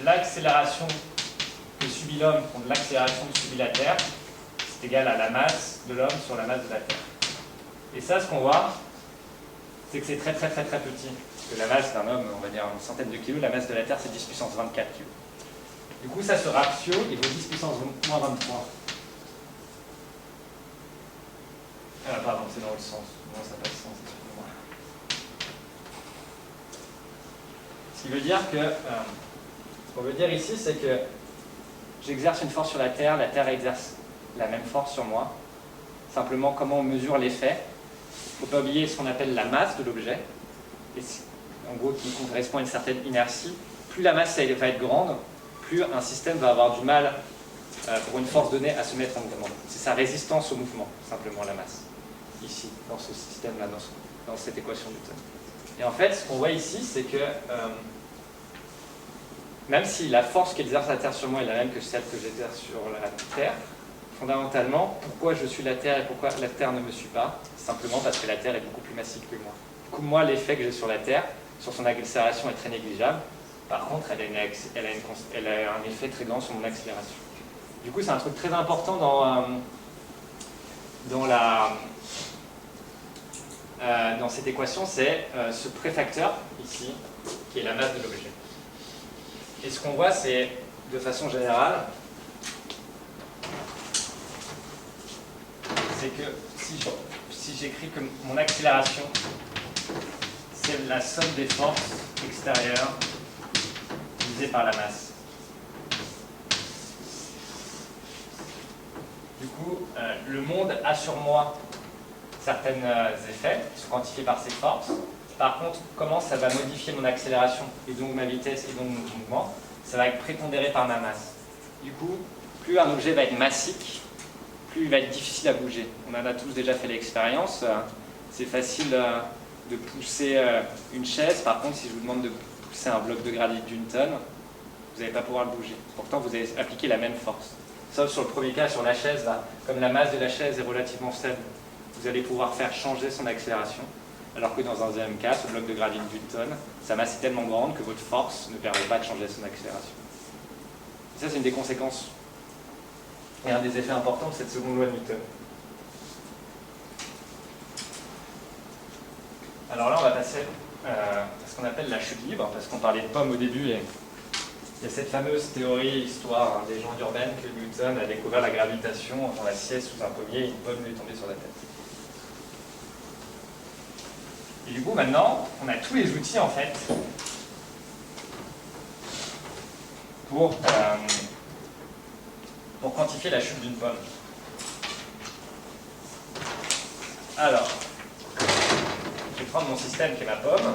L'accélération que subit l'homme contre l'accélération que subit la Terre, c'est égal à la masse de l'homme sur la masse de la Terre. Et ça, ce qu'on voit, c'est que c'est très très très très petit. Parce que la masse d'un homme, on va dire une centaine de kilos, la masse de la Terre, c'est 10 puissance 24 kilos. Du coup, ça, ce ratio, il vaut 10 puissance moins 23. Ah, pardon, c'est dans l'autre sens. Non, ça n'a pas de sens, excusez-moi. Ce qui veut dire que... ce qu'on veut dire ici, c'est que j'exerce une force sur la Terre exerce la même force sur moi. Simplement, comment on mesure l'effet? Il ne faut pas oublier ce qu'on appelle la masse de l'objet, en gros qui correspond à une certaine inertie. Plus la masse elle va être grande, plus un système va avoir du mal, pour une force donnée, à se mettre en mouvement. C'est sa résistance au mouvement, simplement la masse, ici, dans ce système-là, dans cette équation de Newton. Et en fait, ce qu'on voit ici, c'est que même si la force qu'exerce la Terre sur moi est la même que celle que j'exerce sur la Terre, fondamentalement, pourquoi je suis la Terre et pourquoi la Terre ne me suit pas? Simplement parce que la Terre est beaucoup plus massive que moi. Du coup, moi, l'effet que j'ai sur la Terre, sur son accélération, est très négligeable. Par contre, elle a un effet très grand sur mon accélération. Du coup, c'est un truc très important dans cette équation, c'est ce préfacteur, ici, qui est la masse de l'objet. Et ce qu'on voit, c'est, de façon générale, c'est que si j'écris que mon accélération, c'est la somme des forces extérieures divisé par la masse. Du coup, le monde a sur moi certains effets qui sont quantifiés par ses forces. Par contre, comment ça va modifier mon accélération et donc ma vitesse et donc mon mouvement? Ça va être prépondéré par ma masse. Du coup, plus un objet va être massique, plus il va être difficile à bouger. On en a tous déjà fait l'expérience. C'est facile de pousser une chaise. Par contre, si je vous demande de pousser un bloc de granit d'une tonne, vous n'allez pas pouvoir le bouger. Pourtant, vous avez appliqué la même force. Sauf sur le premier cas, sur la chaise, là, comme la masse de la chaise est relativement faible, vous allez pouvoir faire changer son accélération. Alors que dans un deuxième cas, ce bloc de granit d'une tonne, sa masse est tellement grande que votre force ne permet pas de changer son accélération. Et ça, c'est une des conséquences et un des effets importants de cette seconde loi de Newton. Alors là, on va passer à ce qu'on appelle la chute libre, parce qu'on parlait de pommes au début, et il y a cette fameuse théorie, histoire, légende urbaine, que Newton a découvert la gravitation dans la sieste sous un pommier et une pomme lui est tombée sur la tête. Et du coup, maintenant, on a tous les outils, en fait, pour quantifier la chute d'une pomme. Alors, je vais prendre mon système qui est ma pomme,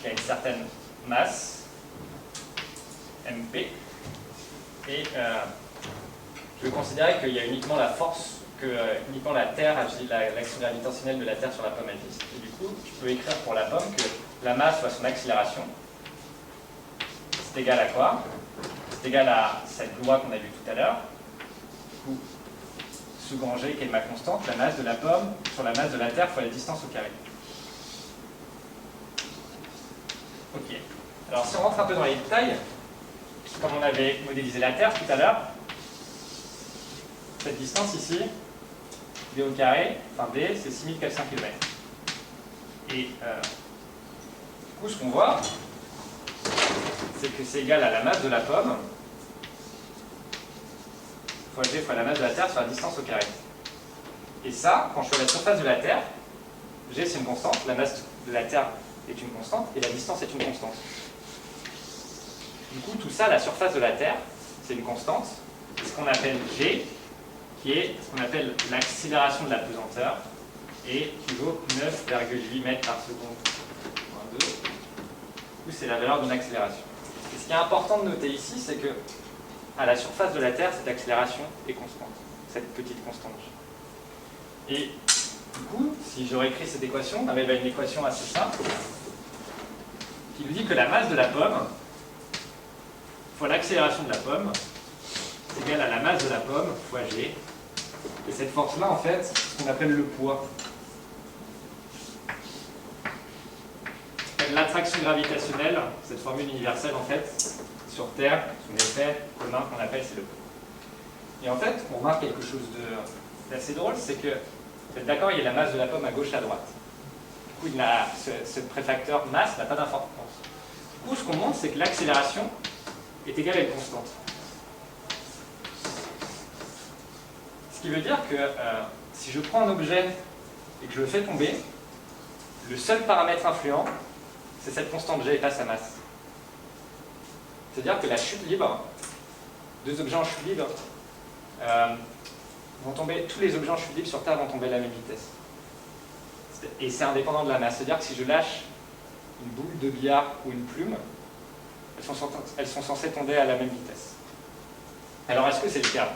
qui a une certaine masse, MP, et je vais considérer qu'il y a uniquement la force, uniquement la Terre, l'action gravitationnelle de la Terre sur la pomme existe. Et du coup, je peux écrire pour la pomme que la masse fois son accélération, c'est égal à quoi? C'est égal à cette loi qu'on a vue tout à l'heure, où sous grand G, qui est ma constante, la masse de la pomme sur la masse de la Terre fois la distance au carré. Ok. Alors si on rentre un peu dans les détails, comme on avait modélisé la Terre tout à l'heure, cette distance ici, d au carré, enfin d, c'est 6400 km. Et du coup, ce qu'on voit, c'est que c'est égal à la masse de la pomme fois g fois la masse de la Terre sur la distance au carré. Et ça, quand je suis à la surface de la Terre, g c'est une constante, la masse de la Terre est une constante, et la distance est une constante. Du coup, tout ça, la surface de la Terre, c'est une constante, c'est ce qu'on appelle g, qui est ce qu'on appelle l'accélération de la pesanteur, et qui vaut 9,8 mètres par seconde. 2. Du coup, c'est la valeur d'une accélération. Et ce qui est important de noter ici, c'est que à la surface de la Terre, cette accélération est constante, cette petite constante. Et du coup, si je réécris cette équation, on arrive à une équation assez simple, qui nous dit que la masse de la pomme fois l'accélération de la pomme, c'est égal à la masse de la pomme fois g. Et cette force-là, en fait, c'est ce qu'on appelle le poids. L'attraction gravitationnelle, cette formule universelle, en fait, sur Terre, son effet commun qu'on appelle, c'est le poids. Et en fait, on remarque quelque chose d'assez drôle, c'est que, vous êtes d'accord, il y a la masse de la pomme à gauche et à droite. Du coup, ce préfacteur masse n'a pas d'importance. Du coup, ce qu'on montre, c'est que l'accélération est égale à une constante. Ce qui veut dire que si je prends un objet et que je le fais tomber, le seul paramètre influent, c'est cette constante g et pas sa masse. C'est-à-dire que la chute libre, deux objets en chute libre, vont tomber, tous les objets en chute libre sur Terre vont tomber à la même vitesse. Et c'est indépendant de la masse. C'est-à-dire que si je lâche une boule de billard ou une plume, elles sont censées tomber à la même vitesse. Alors est-ce que c'est le cas?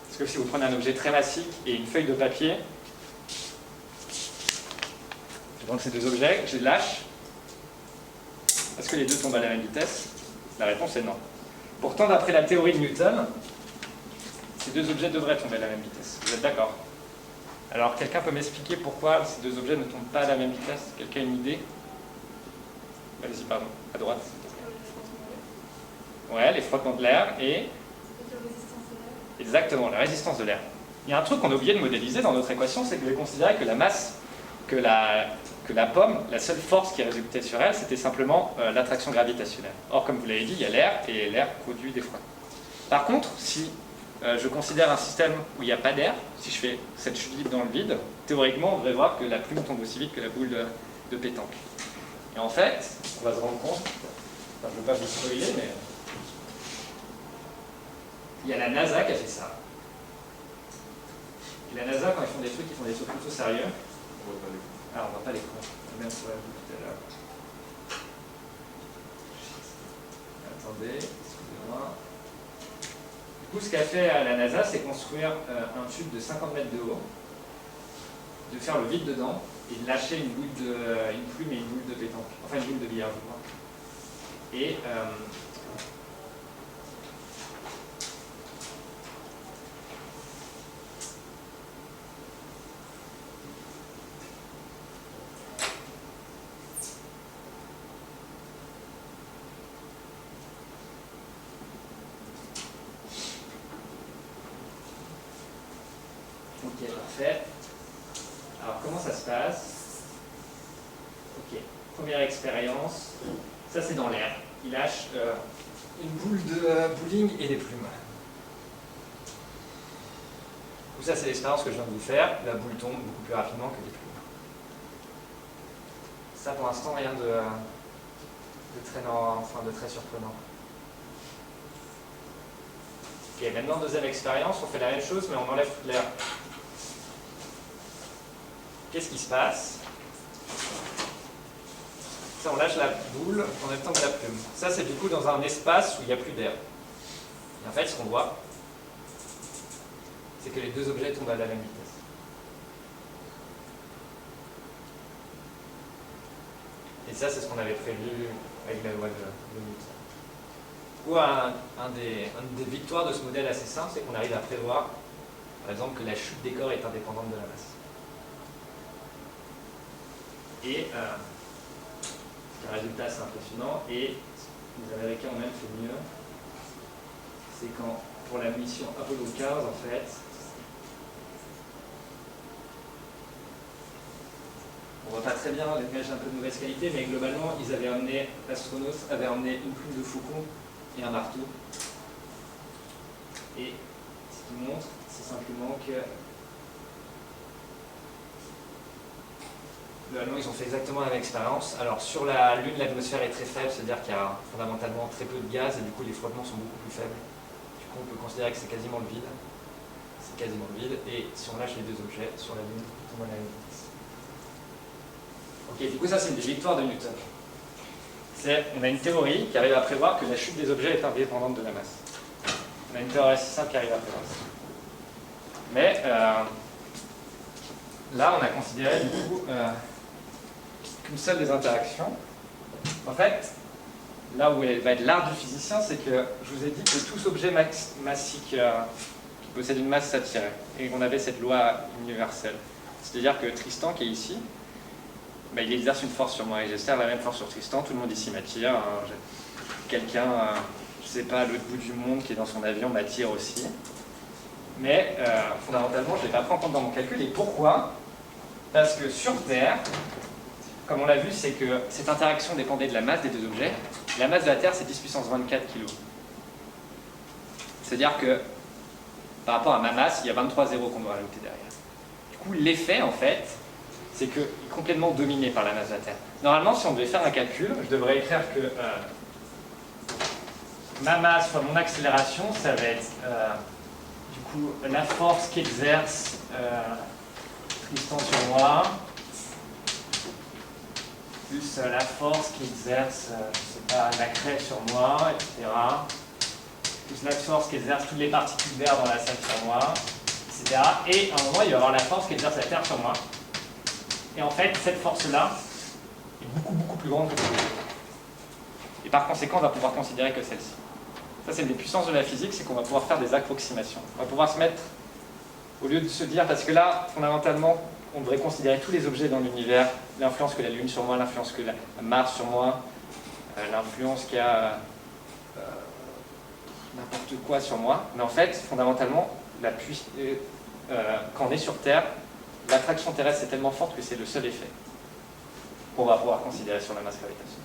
Parce que si vous prenez un objet très massif et une feuille de papier, je prends ces deux objets, je les lâche, est-ce que les deux tombent à la même vitesse? La réponse est non. Pourtant, d'après la théorie de Newton, ces deux objets devraient tomber à la même vitesse. Vous êtes d'accord? Alors, quelqu'un peut m'expliquer pourquoi ces deux objets ne tombent pas à la même vitesse? Quelqu'un a une idée? Allez-y, pardon, à droite. Ouais, les frottements de l'air et... Exactement, la résistance de l'air. Il y a un truc qu'on a oublié de modéliser dans notre équation, c'est que j'ai considéré que la masse, que la pomme, la seule force qui résultait sur elle, c'était simplement l'attraction gravitationnelle. Or, comme vous l'avez dit, il y a l'air, et l'air produit des frottements. Par contre, si je considère un système où il n'y a pas d'air, si je fais cette chute libre dans le vide, théoriquement, on devrait voir que la plume tombe aussi vite que la boule de pétanque. Et en fait, on va se rendre compte, enfin, je ne veux pas vous spoiler, mais il y a la NASA qui a fait ça. Et la NASA, quand ils font des trucs plutôt sérieux. Alors, on ne voit pas l'écran, même sur la vue tout à l'heure. Attendez, excusez-moi. Du coup, ce qu'a fait la NASA, c'est construire un tube de 50 mètres de haut, de faire le vide dedans et de lâcher une plume et une boule de pétanque, enfin une boule de billard, je crois. Et ok, parfait. Alors, comment ça se passe? Ok, première expérience. Ça, c'est dans l'air. Il lâche une boule de bowling et des plumes. Donc ça, c'est l'expérience que je viens de vous faire. La boule tombe beaucoup plus rapidement que les plumes. Ça, pour l'instant, rien de très surprenant. Ok, maintenant, deuxième expérience. On fait la même chose, mais on enlève toute l'air. Qu'est-ce qui se passe? Ça, on lâche la boule en même temps que la plume. Ça, c'est du coup dans un espace où il n'y a plus d'air. Et en fait, ce qu'on voit, c'est que les deux objets tombent à la même vitesse. Et ça, c'est ce qu'on avait prévu avec la loi de Newton. Ou une des victoires de ce modèle assez simple, c'est qu'on arrive à prévoir, par exemple, que la chute des corps est indépendante de la masse. Et c'est un résultat assez impressionnant. Et les Américains ont même fait mieux. C'est quand, pour la mission Apollo 15, en fait, on voit pas très bien, l'image est un peu de mauvaise qualité, mais globalement, l'astronaute avait emmené une plume de faucon et un marteau. Et ce qu'il montre, c'est simplement que globalement, ils ont fait exactement la même expérience. Alors sur la Lune, l'atmosphère est très faible, c'est-à-dire qu'il y a fondamentalement très peu de gaz et du coup les frottements sont beaucoup plus faibles. Du coup, on peut considérer que c'est quasiment le vide. C'est quasiment le vide. Et si on lâche les deux objets sur la Lune, ils tombent à la même vitesse. Ok, du coup ça c'est une des victoires de Newton. On a une théorie qui arrive à prévoir que la chute des objets est indépendante de la masse. On a une théorie assez simple qui arrive à prévoir ça. Mais là on a considéré du coup qu'une seule des interactions. En fait, là où va être l'art du physicien, c'est que je vous ai dit que tous objets massiques qui possèdent une masse s'attiraient. Et qu'on avait cette loi universelle. C'est-à-dire que Tristan qui est ici, il exerce une force sur moi et j'exerce la même force sur Tristan, tout le monde ici m'attire. Quelqu'un, je ne sais pas, à l'autre bout du monde qui est dans son avion m'attire aussi. Mais fondamentalement, je ne l'ai pas pris en compte dans mon calcul. Et pourquoi? Parce que sur Terre, comme on l'a vu, c'est que cette interaction dépendait de la masse des deux objets. La masse de la Terre, c'est 10 puissance 24 kg. C'est-à-dire que par rapport à ma masse, il y a 23 zéros qu'on doit rajouter derrière. Du coup, l'effet, en fait, c'est qu'il est complètement dominé par la masse de la Terre. Normalement, si on devait faire un calcul, je devrais écrire que ma masse fois mon accélération, ça va être du coup la force qu'exerce Tristan sur moi, plus la force qu'exerce, je sais pas, la crête sur moi, etc. Plus la force qu'exerce toutes les particules d'air dans la salle sur moi, etc. Et à un moment, il va y avoir la force qu'exerce la Terre sur moi. Et en fait, cette force-là est beaucoup plus grande que celle-ci. Et par conséquent, on va pouvoir considérer que celle-ci. Ça, c'est une des puissances de la physique, c'est qu'on va pouvoir faire des approximations. On va pouvoir se mettre, au lieu de se dire, parce que là, fondamentalement, on devrait considérer tous les objets dans l'univers, l'influence que la Lune sur moi, l'influence que la Mars sur moi, l'influence qu'a n'importe quoi sur moi. Mais en fait, fondamentalement, quand on est sur Terre, l'attraction terrestre est tellement forte que c'est le seul effet qu'on va pouvoir considérer sur la masse gravitationnelle.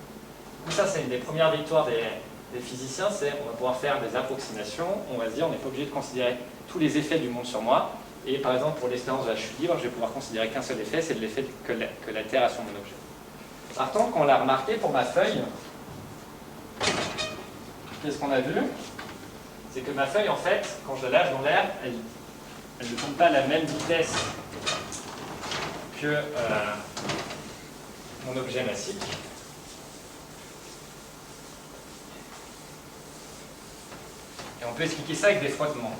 Donc ça, c'est une des premières victoires des physiciens, c'est on va pouvoir faire des approximations, on va se dire on n'est pas obligé de considérer tous les effets du monde sur moi, et par exemple pour l'expérience de la chute libre, je vais pouvoir considérer qu'un seul effet, c'est l'effet que la Terre a sur mon objet. Par contre, quand on l'a remarqué pour ma feuille, qu'est-ce qu'on a vu? C'est que ma feuille, en fait, quand je la lâche dans l'air, elle ne tombe pas à la même vitesse que mon objet massique. Et on peut expliquer ça avec des frottements.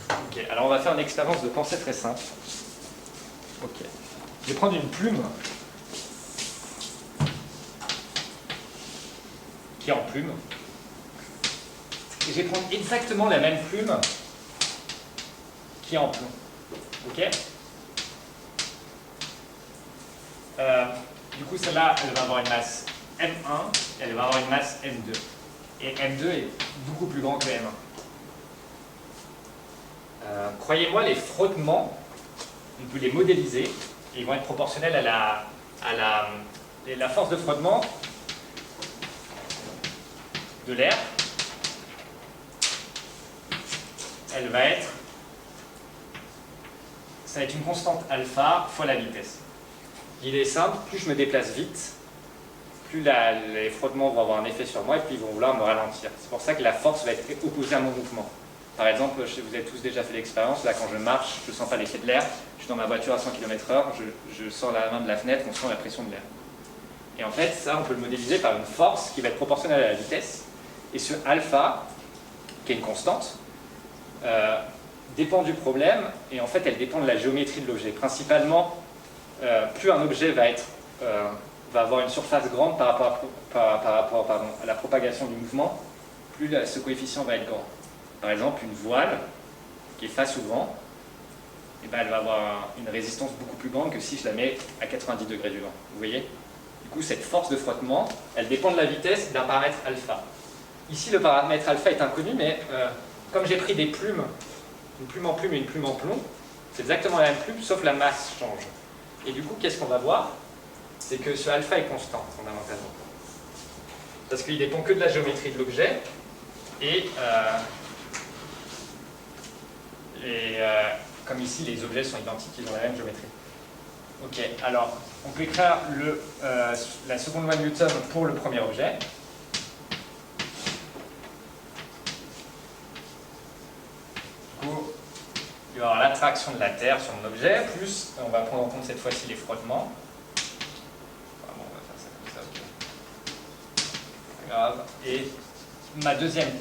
Ok, alors on va faire une expérience de pensée très simple. Ok. Je vais prendre une plume qui est en plume. Et je vais prendre exactement la même plume qui est en plomb. Ok. Du coup, celle-là, elle va avoir une masse M1 et elle va avoir une masse M2. Et M2 est beaucoup plus grand que M1. Croyez-moi, les frottements, on peut les modéliser et ils vont être proportionnels à la force de frottement de l'air. Elle va être, ça va être une constante alpha fois la vitesse. L'idée est simple, plus je me déplace vite, plus les frottements vont avoir un effet sur moi et puis ils vont vouloir me ralentir. C'est pour ça que la force va être opposée à mon mouvement. Par exemple, vous avez tous déjà fait l'expérience, là quand je marche, je ne sens pas l'effet de l'air, je suis dans ma voiture à 100 km/h, je sors la main de la fenêtre, on sent la pression de l'air. Et en fait, ça on peut le modéliser par une force qui va être proportionnelle à la vitesse, et ce alpha, qui est une constante, dépend du problème, et en fait elle dépend de la géométrie de l'objet. Principalement, plus un objet va avoir une surface grande par rapport à la propagation du mouvement, plus ce coefficient va être grand. Par exemple, une voile qui est face au vent, eh ben, elle va avoir une résistance beaucoup plus grande que si je la mets à 90 degrés du vent. Vous voyez? Du coup, cette force de frottement, elle dépend de la vitesse d'un paramètre alpha. Ici, le paramètre alpha est inconnu, mais comme j'ai pris des plumes, une plume en plume et une plume en plomb, c'est exactement la même plume, sauf la masse change. Et du coup, qu'est-ce qu'on va voir? C'est que ce alpha est constant, fondamentalement. Parce qu'il ne dépend que de la géométrie de l'objet, et comme ici, les objets sont identiques, ils ont la même géométrie. Ok, alors, on peut écrire la seconde loi de Newton pour le premier objet. Du coup, il va y avoir l'attraction de la Terre sur mon objet, plus, on va prendre en compte cette fois-ci les frottements. Enfin, bon, on va faire ça comme ça, ok. Pas grave. Et ma deuxième...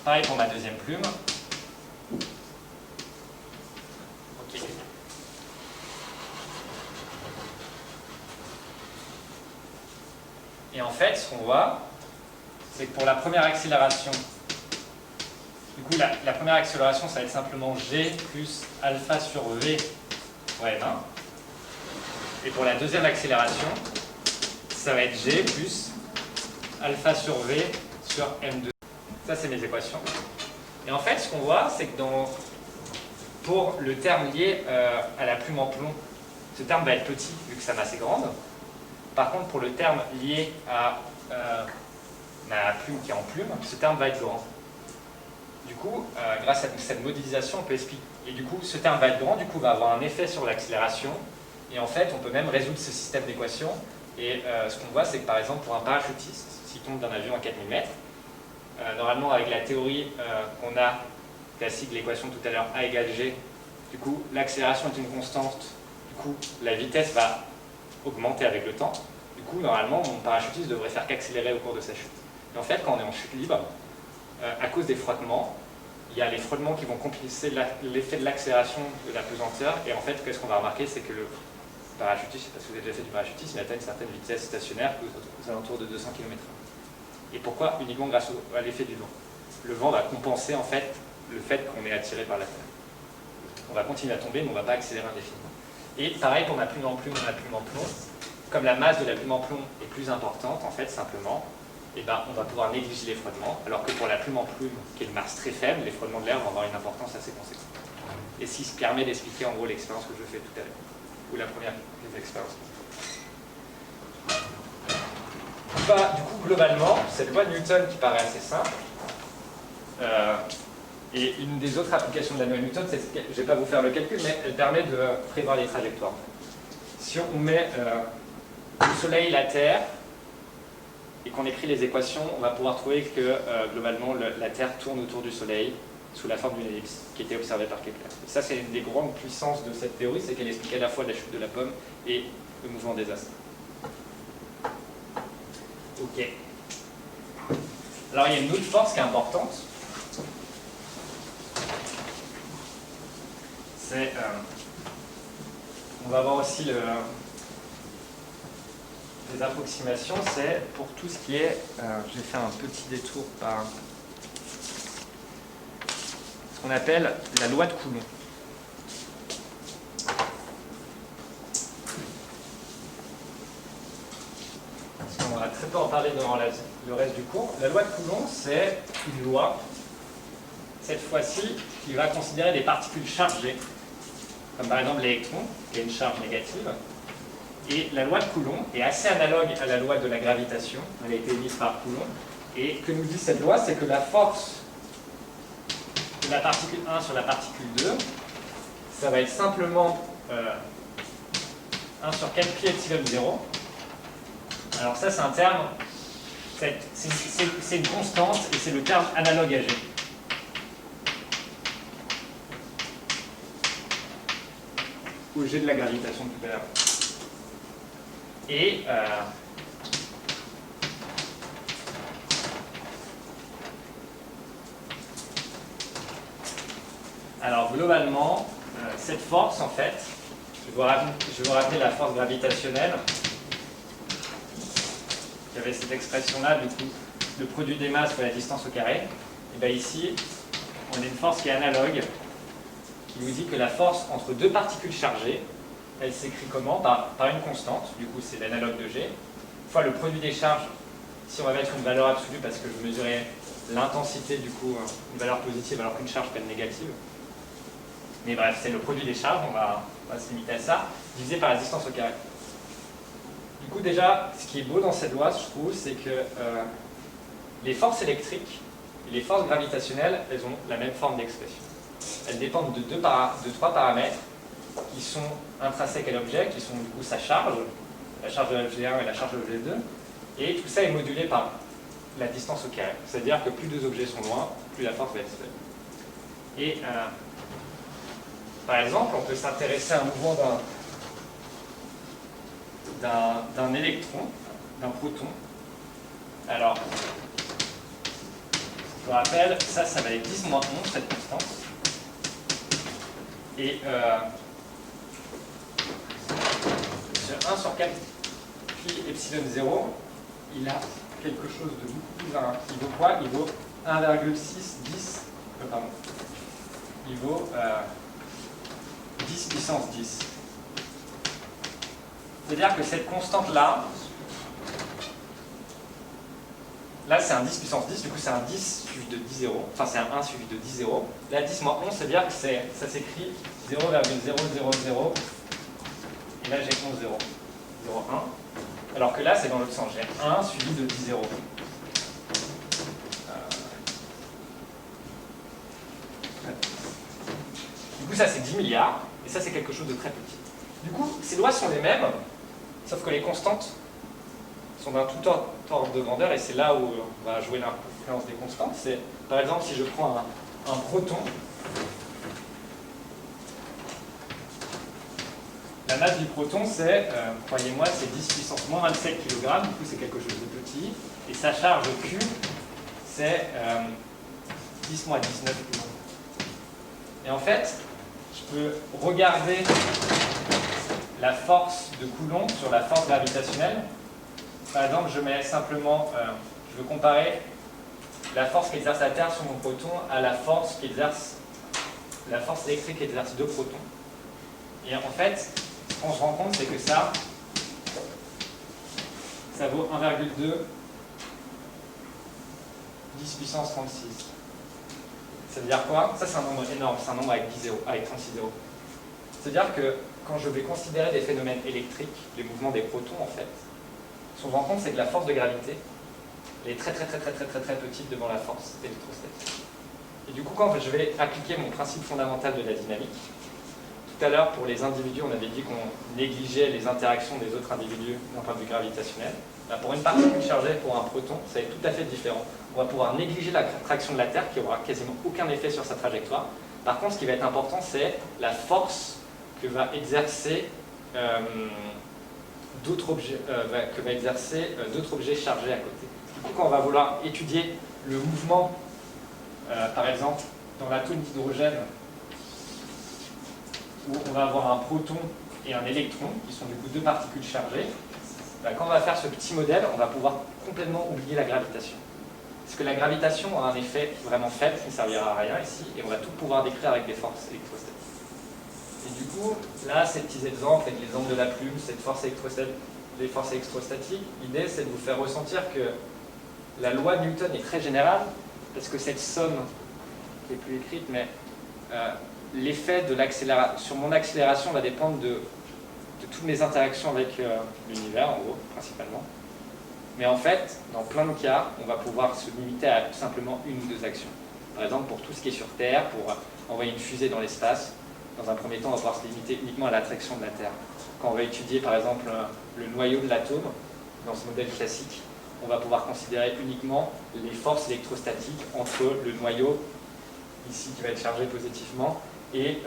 Pareil pour ma deuxième plume. Ok. Et en fait, ce qu'on voit, c'est que pour la première accélération, du coup, la première accélération, ça va être simplement G plus alpha sur V fois M1. Et pour la deuxième accélération, ça va être G plus alpha sur V sur M2. Ça, c'est mes équations. Et en fait, ce qu'on voit, c'est que pour le terme lié à la plume en plomb, ce terme va être petit vu que sa masse est grande. Par contre, pour le terme lié à ma plume qui est en plume, ce terme va être grand. Du coup, grâce à cette modélisation, on peut expliquer. Et du coup, ce terme va être grand, du coup, va avoir un effet sur l'accélération. Et en fait, on peut même résoudre ce système d'équations. Et ce qu'on voit, c'est que par exemple, pour un parachutiste, s'il tombe d'un avion à 4000 mètres, normalement, avec la théorie qu'on a classique, l'équation tout à l'heure, A égale G, du coup, l'accélération est une constante, du coup, la vitesse va augmenter avec le temps. Du coup, normalement, mon parachutiste devrait faire qu'accélérer au cours de sa chute. Et en fait, quand on est en chute libre, à cause des frottements, il y a les frottements qui vont compenser l'effet de l'accélération de la pesanteur. Et en fait, qu'est-ce qu'on va remarquer, c'est que le parachutiste, je ne sais pas si vous avez déjà fait du parachutisme, il atteint une certaine vitesse stationnaire aux alentours de 200 km/h. Et pourquoi? Uniquement grâce à l'effet du vent. Le vent va compenser en fait le fait qu'on est attiré par la Terre. On va continuer à tomber, mais on ne va pas accélérer indéfiniment. Et pareil pour ma plume en plume et ma plume en plomb. Comme la masse de la plume en plomb est plus importante, en fait, simplement, eh ben, on va pouvoir négliger les frottements, alors que pour la plume en plume, qui est une masse très faible, les frottements de l'air vont avoir une importance assez conséquente. Et ce qui se permet d'expliquer en gros l'expérience que je fais tout à l'heure, ou la première des expériences. Du coup, globalement, cette loi de Newton qui paraît assez simple, Et une des autres applications de la loi de Newton, je ne vais pas vous faire le calcul, mais elle permet de prévoir les trajectoires. Si on met le Soleil, la Terre, et qu'on écrit les équations, on va pouvoir trouver que globalement la Terre tourne autour du Soleil sous la forme d'une ellipse qui était observée par Kepler. Et ça, c'est une des grandes puissances de cette théorie, c'est qu'elle explique à la fois la chute de la pomme et le mouvement des astres. Ok. Alors il y a une autre force qui est importante. C'est, on va voir aussi des approximations, c'est pour tout ce qui est, je vais faire un petit détour par ce qu'on appelle la loi de Coulomb. On va très peu en parler durant le reste du cours. La loi de Coulomb, c'est une loi, cette fois-ci, qui va considérer des particules chargées, comme par exemple l'électron, qui a une charge négative. Et la loi de Coulomb est assez analogue à la loi de la gravitation. Elle a été émise par Coulomb. Et que nous dit cette loi, c'est que la force de la particule 1 sur la particule 2, ça va être simplement 1 sur 4 pi epsilon 0. Alors ça, c'est un terme, c'est une constante, et c'est le terme analogue à G. Au G de la gravitation tout à l'heure. Et alors globalement, cette force, en fait, je vais vous rappeler la force gravitationnelle. Il y avait cette expression-là, du coup, le produit des masses fois la distance au carré. Et bien ici, on a une force qui est analogue, qui nous dit que la force entre deux particules chargées, elle s'écrit comment? Par une constante, du coup c'est l'analogue de G, fois le produit des charges, si on va mettre une valeur absolue parce que je mesurais l'intensité, du coup, une valeur positive alors qu'une charge peut être négative. Mais bref, c'est le produit des charges, on va se limiter à ça, divisé par la distance au carré. Du coup, déjà, ce qui est beau dans cette loi, je trouve, c'est que les forces électriques et les forces gravitationnelles, elles ont la même forme d'expression. Elles dépendent de trois paramètres qui sont intrinsèques à l'objet, qui sont du coup sa charge, la charge de l'objet 1 et la charge de l'objet 2, et tout ça est modulé par la distance au carré. C'est-à-dire que plus deux objets sont loin, plus la force va être faible. Et par exemple, on peut s'intéresser à un mouvement d'un électron, d'un proton. Alors, je vous rappelle, ça va être 10 moins 11, cette constante. Et sur 1 sur 4 pi epsilon 0, il a quelque chose de beaucoup plus rare. Il vaut quoi? Il vaut 1,610, pardon. Il vaut 10 puissance 10. C'est-à-dire que cette constante-là, là c'est un 10 puissance 10, du coup c'est un 10 suivi de 10 zéros, enfin c'est un 1 suivi de 10 zéros. Là 10 moins 11, c'est-à-dire que ça s'écrit 0,000, et là j'ai 11 zéros, 0,1. Alors que là c'est dans l'autre sens, j'ai 1 suivi de 10 zéros. Du coup ça c'est 10 milliards, et ça c'est quelque chose de très petit. Du coup, ces lois sont les mêmes, sauf que les constantes sont d'un tout ordre de grandeur, et c'est là où on va jouer l'influence des constantes. C'est, par exemple, si je prends un proton, la masse du proton, c'est, croyez-moi, c'est 10 puissance moins 27 kg, du coup c'est quelque chose de petit, et sa charge Q, c'est 10 moins 19 kg. Et en fait, je peux regarder la force de Coulomb sur la force gravitationnelle. Par exemple, je mets simplement, je veux comparer la force qu'exerce la Terre sur mon proton à la force électrique qu'exerce deux protons. Et en fait, ce qu'on se rend compte, c'est que ça vaut 1,2 10 puissance 36. Ça veut dire quoi? Ça, c'est un nombre énorme, c'est un nombre avec 10 zéros, avec 36 zéros. C'est-à-dire que quand je vais considérer des phénomènes électriques, les mouvements des protons, en fait, ce qu'on se rend compte, c'est que la force de gravité, elle est très petite devant la force électrostatique. Et du coup, quand je vais appliquer mon principe fondamental de la dynamique, tout à l'heure, pour les individus, on avait dit qu'on négligeait les interactions des autres individus d'un point de vue gravitationnel. Là, pour une particule chargée, pour un proton, ça va être tout à fait différent. On va pouvoir négliger la traction de la Terre, qui n'aura quasiment aucun effet sur sa trajectoire. Par contre, ce qui va être important, c'est la force que va exercer d'autres objets chargés à côté. Du coup, quand on va vouloir étudier le mouvement, par exemple, dans l'atome d'hydrogène, où on va avoir un proton et un électron, qui sont du coup deux particules chargées, quand on va faire ce petit modèle, on va pouvoir complètement oublier la gravitation. Parce que la gravitation a un effet vraiment faible, qui ne servira à rien ici, et on va tout pouvoir décrire avec des forces électrostatiques. Et du coup, là, ces petits exemples, avec l'exemple de la plume, cette force électrostatique, les forces électrostatiques, l'idée c'est de vous faire ressentir que la loi de Newton est très générale, parce que cette somme, qui n'est plus écrite, mais l'effet de l'accélération, sur mon accélération va dépendre de toutes mes interactions avec l'univers, en gros, principalement. Mais en fait, dans plein de cas, on va pouvoir se limiter à simplement une ou deux actions. Par exemple, pour tout ce qui est sur Terre, pour envoyer une fusée dans l'espace, dans un premier temps, on va pouvoir se limiter uniquement à l'attraction de la Terre. Quand on va étudier, par exemple, le noyau de l'atome, dans ce modèle classique, on va pouvoir considérer uniquement les forces électrostatiques entre le noyau, ici, qui va être chargé positivement, et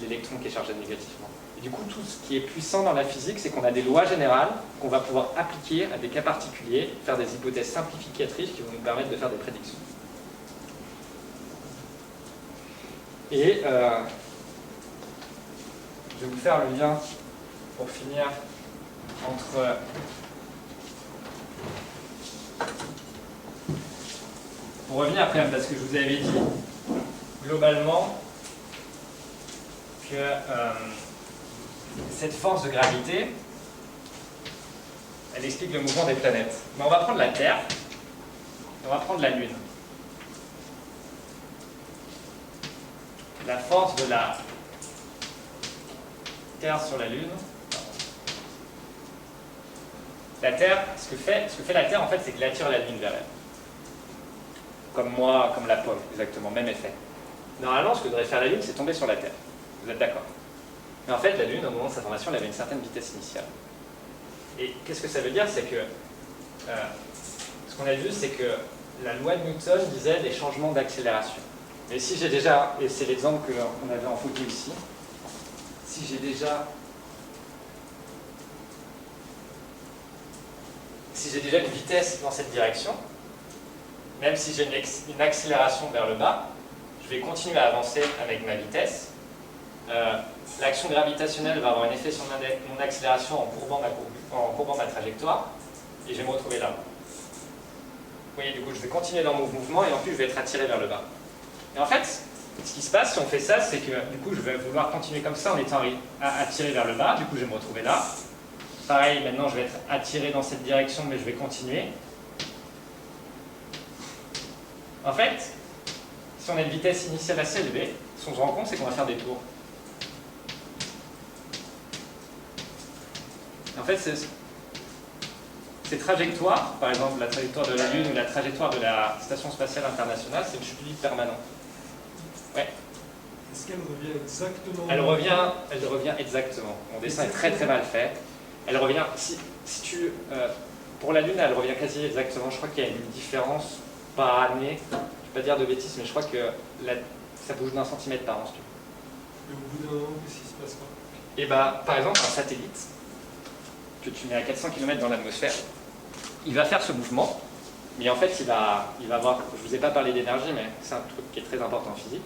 l'électron qui est chargé négativement. Et du coup, tout ce qui est puissant dans la physique, c'est qu'on a des lois générales qu'on va pouvoir appliquer à des cas particuliers, faire des hypothèses simplificatrices qui vont nous permettre de faire des prédictions. Et je vais vous faire le lien, pour finir, entre pour revenir quand même, parce que je vous avais dit globalement que cette force de gravité, elle explique le mouvement des planètes. Mais on va prendre la Terre, et on va prendre la Lune. La force de la Terre sur la Lune. La Terre, ce que fait la Terre, en fait, c'est qu'elle attire la Lune vers elle. Comme moi, comme la pomme, exactement, même effet. Normalement, ce que devrait faire la Lune, c'est tomber sur la Terre. Vous êtes d'accord? Mais en fait, la Lune, au moment de sa formation, elle avait une certaine vitesse initiale. Et qu'est-ce que ça veut dire? C'est que ce qu'on a vu, c'est que la loi de Newton disait des changements d'accélération. Mais si j'ai déjà, et c'est l'exemple qu'on avait en photo ici, si j'ai déjà une vitesse dans cette direction, même si j'ai une accélération vers le bas, je vais continuer à avancer avec ma vitesse. L'action gravitationnelle va avoir un effet sur mon accélération en courbant ma trajectoire, et je vais me retrouver là. Vous voyez, du coup, je vais continuer dans mon mouvement, et en plus, je vais être attiré vers le bas. Et en fait, ce qui se passe si on fait ça, c'est que du coup, je vais vouloir continuer comme ça en étant attiré vers le bas, du coup, je vais me retrouver là. Pareil, maintenant, je vais être attiré dans cette direction, mais je vais continuer. En fait, si on a une vitesse initiale assez élevée, ce qu'on se rend compte, c'est qu'on va faire des tours. En fait, ces trajectoires, par exemple la trajectoire de la Lune ou la trajectoire de la Station Spatiale Internationale, c'est une chute libre permanente. Ouais. Est-ce qu'elle revient exactement? Elle revient exactement. Mon dessin est très très mal fait. Elle revient, pour la Lune, elle revient quasi exactement. Je crois qu'il y a une différence par année. Je ne vais pas dire de bêtises, mais je crois que ça bouge d'1 centimètre par an. Si tu veux. Et au bout d'un an, qu'est-ce qui se passe? Et bah, par exemple, un satellite que tu mets à 400 km dans l'atmosphère, il va faire ce mouvement, mais en fait, il va avoir, je ne vous ai pas parlé d'énergie, mais c'est un truc qui est très important en physique,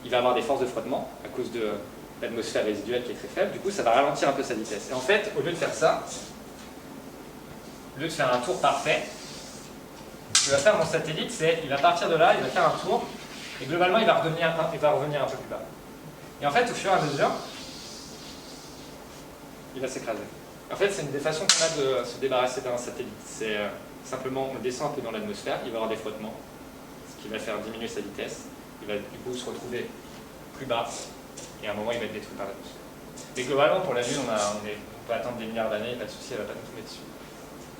il va avoir des forces de frottement à cause de l'atmosphère résiduelle qui est très faible, du coup, ça va ralentir un peu sa vitesse. Et en fait, au lieu de faire ça, au lieu de faire un tour parfait, ce que va faire mon satellite, c'est il va partir de là, il va faire un tour, et globalement, il va revenir un peu plus bas. Et en fait, au fur et à mesure, il va s'écraser. En fait, c'est une des façons qu'on a de se débarrasser d'un satellite. C'est simplement, on le descend un peu dans l'atmosphère, il va avoir des frottements, ce qui va faire diminuer sa vitesse. Il va du coup se retrouver plus bas, et à un moment, il va être détruit par l'atmosphère. Mais globalement, pour la Lune, on peut attendre des milliards d'années, pas de souci, elle ne va pas nous tomber dessus.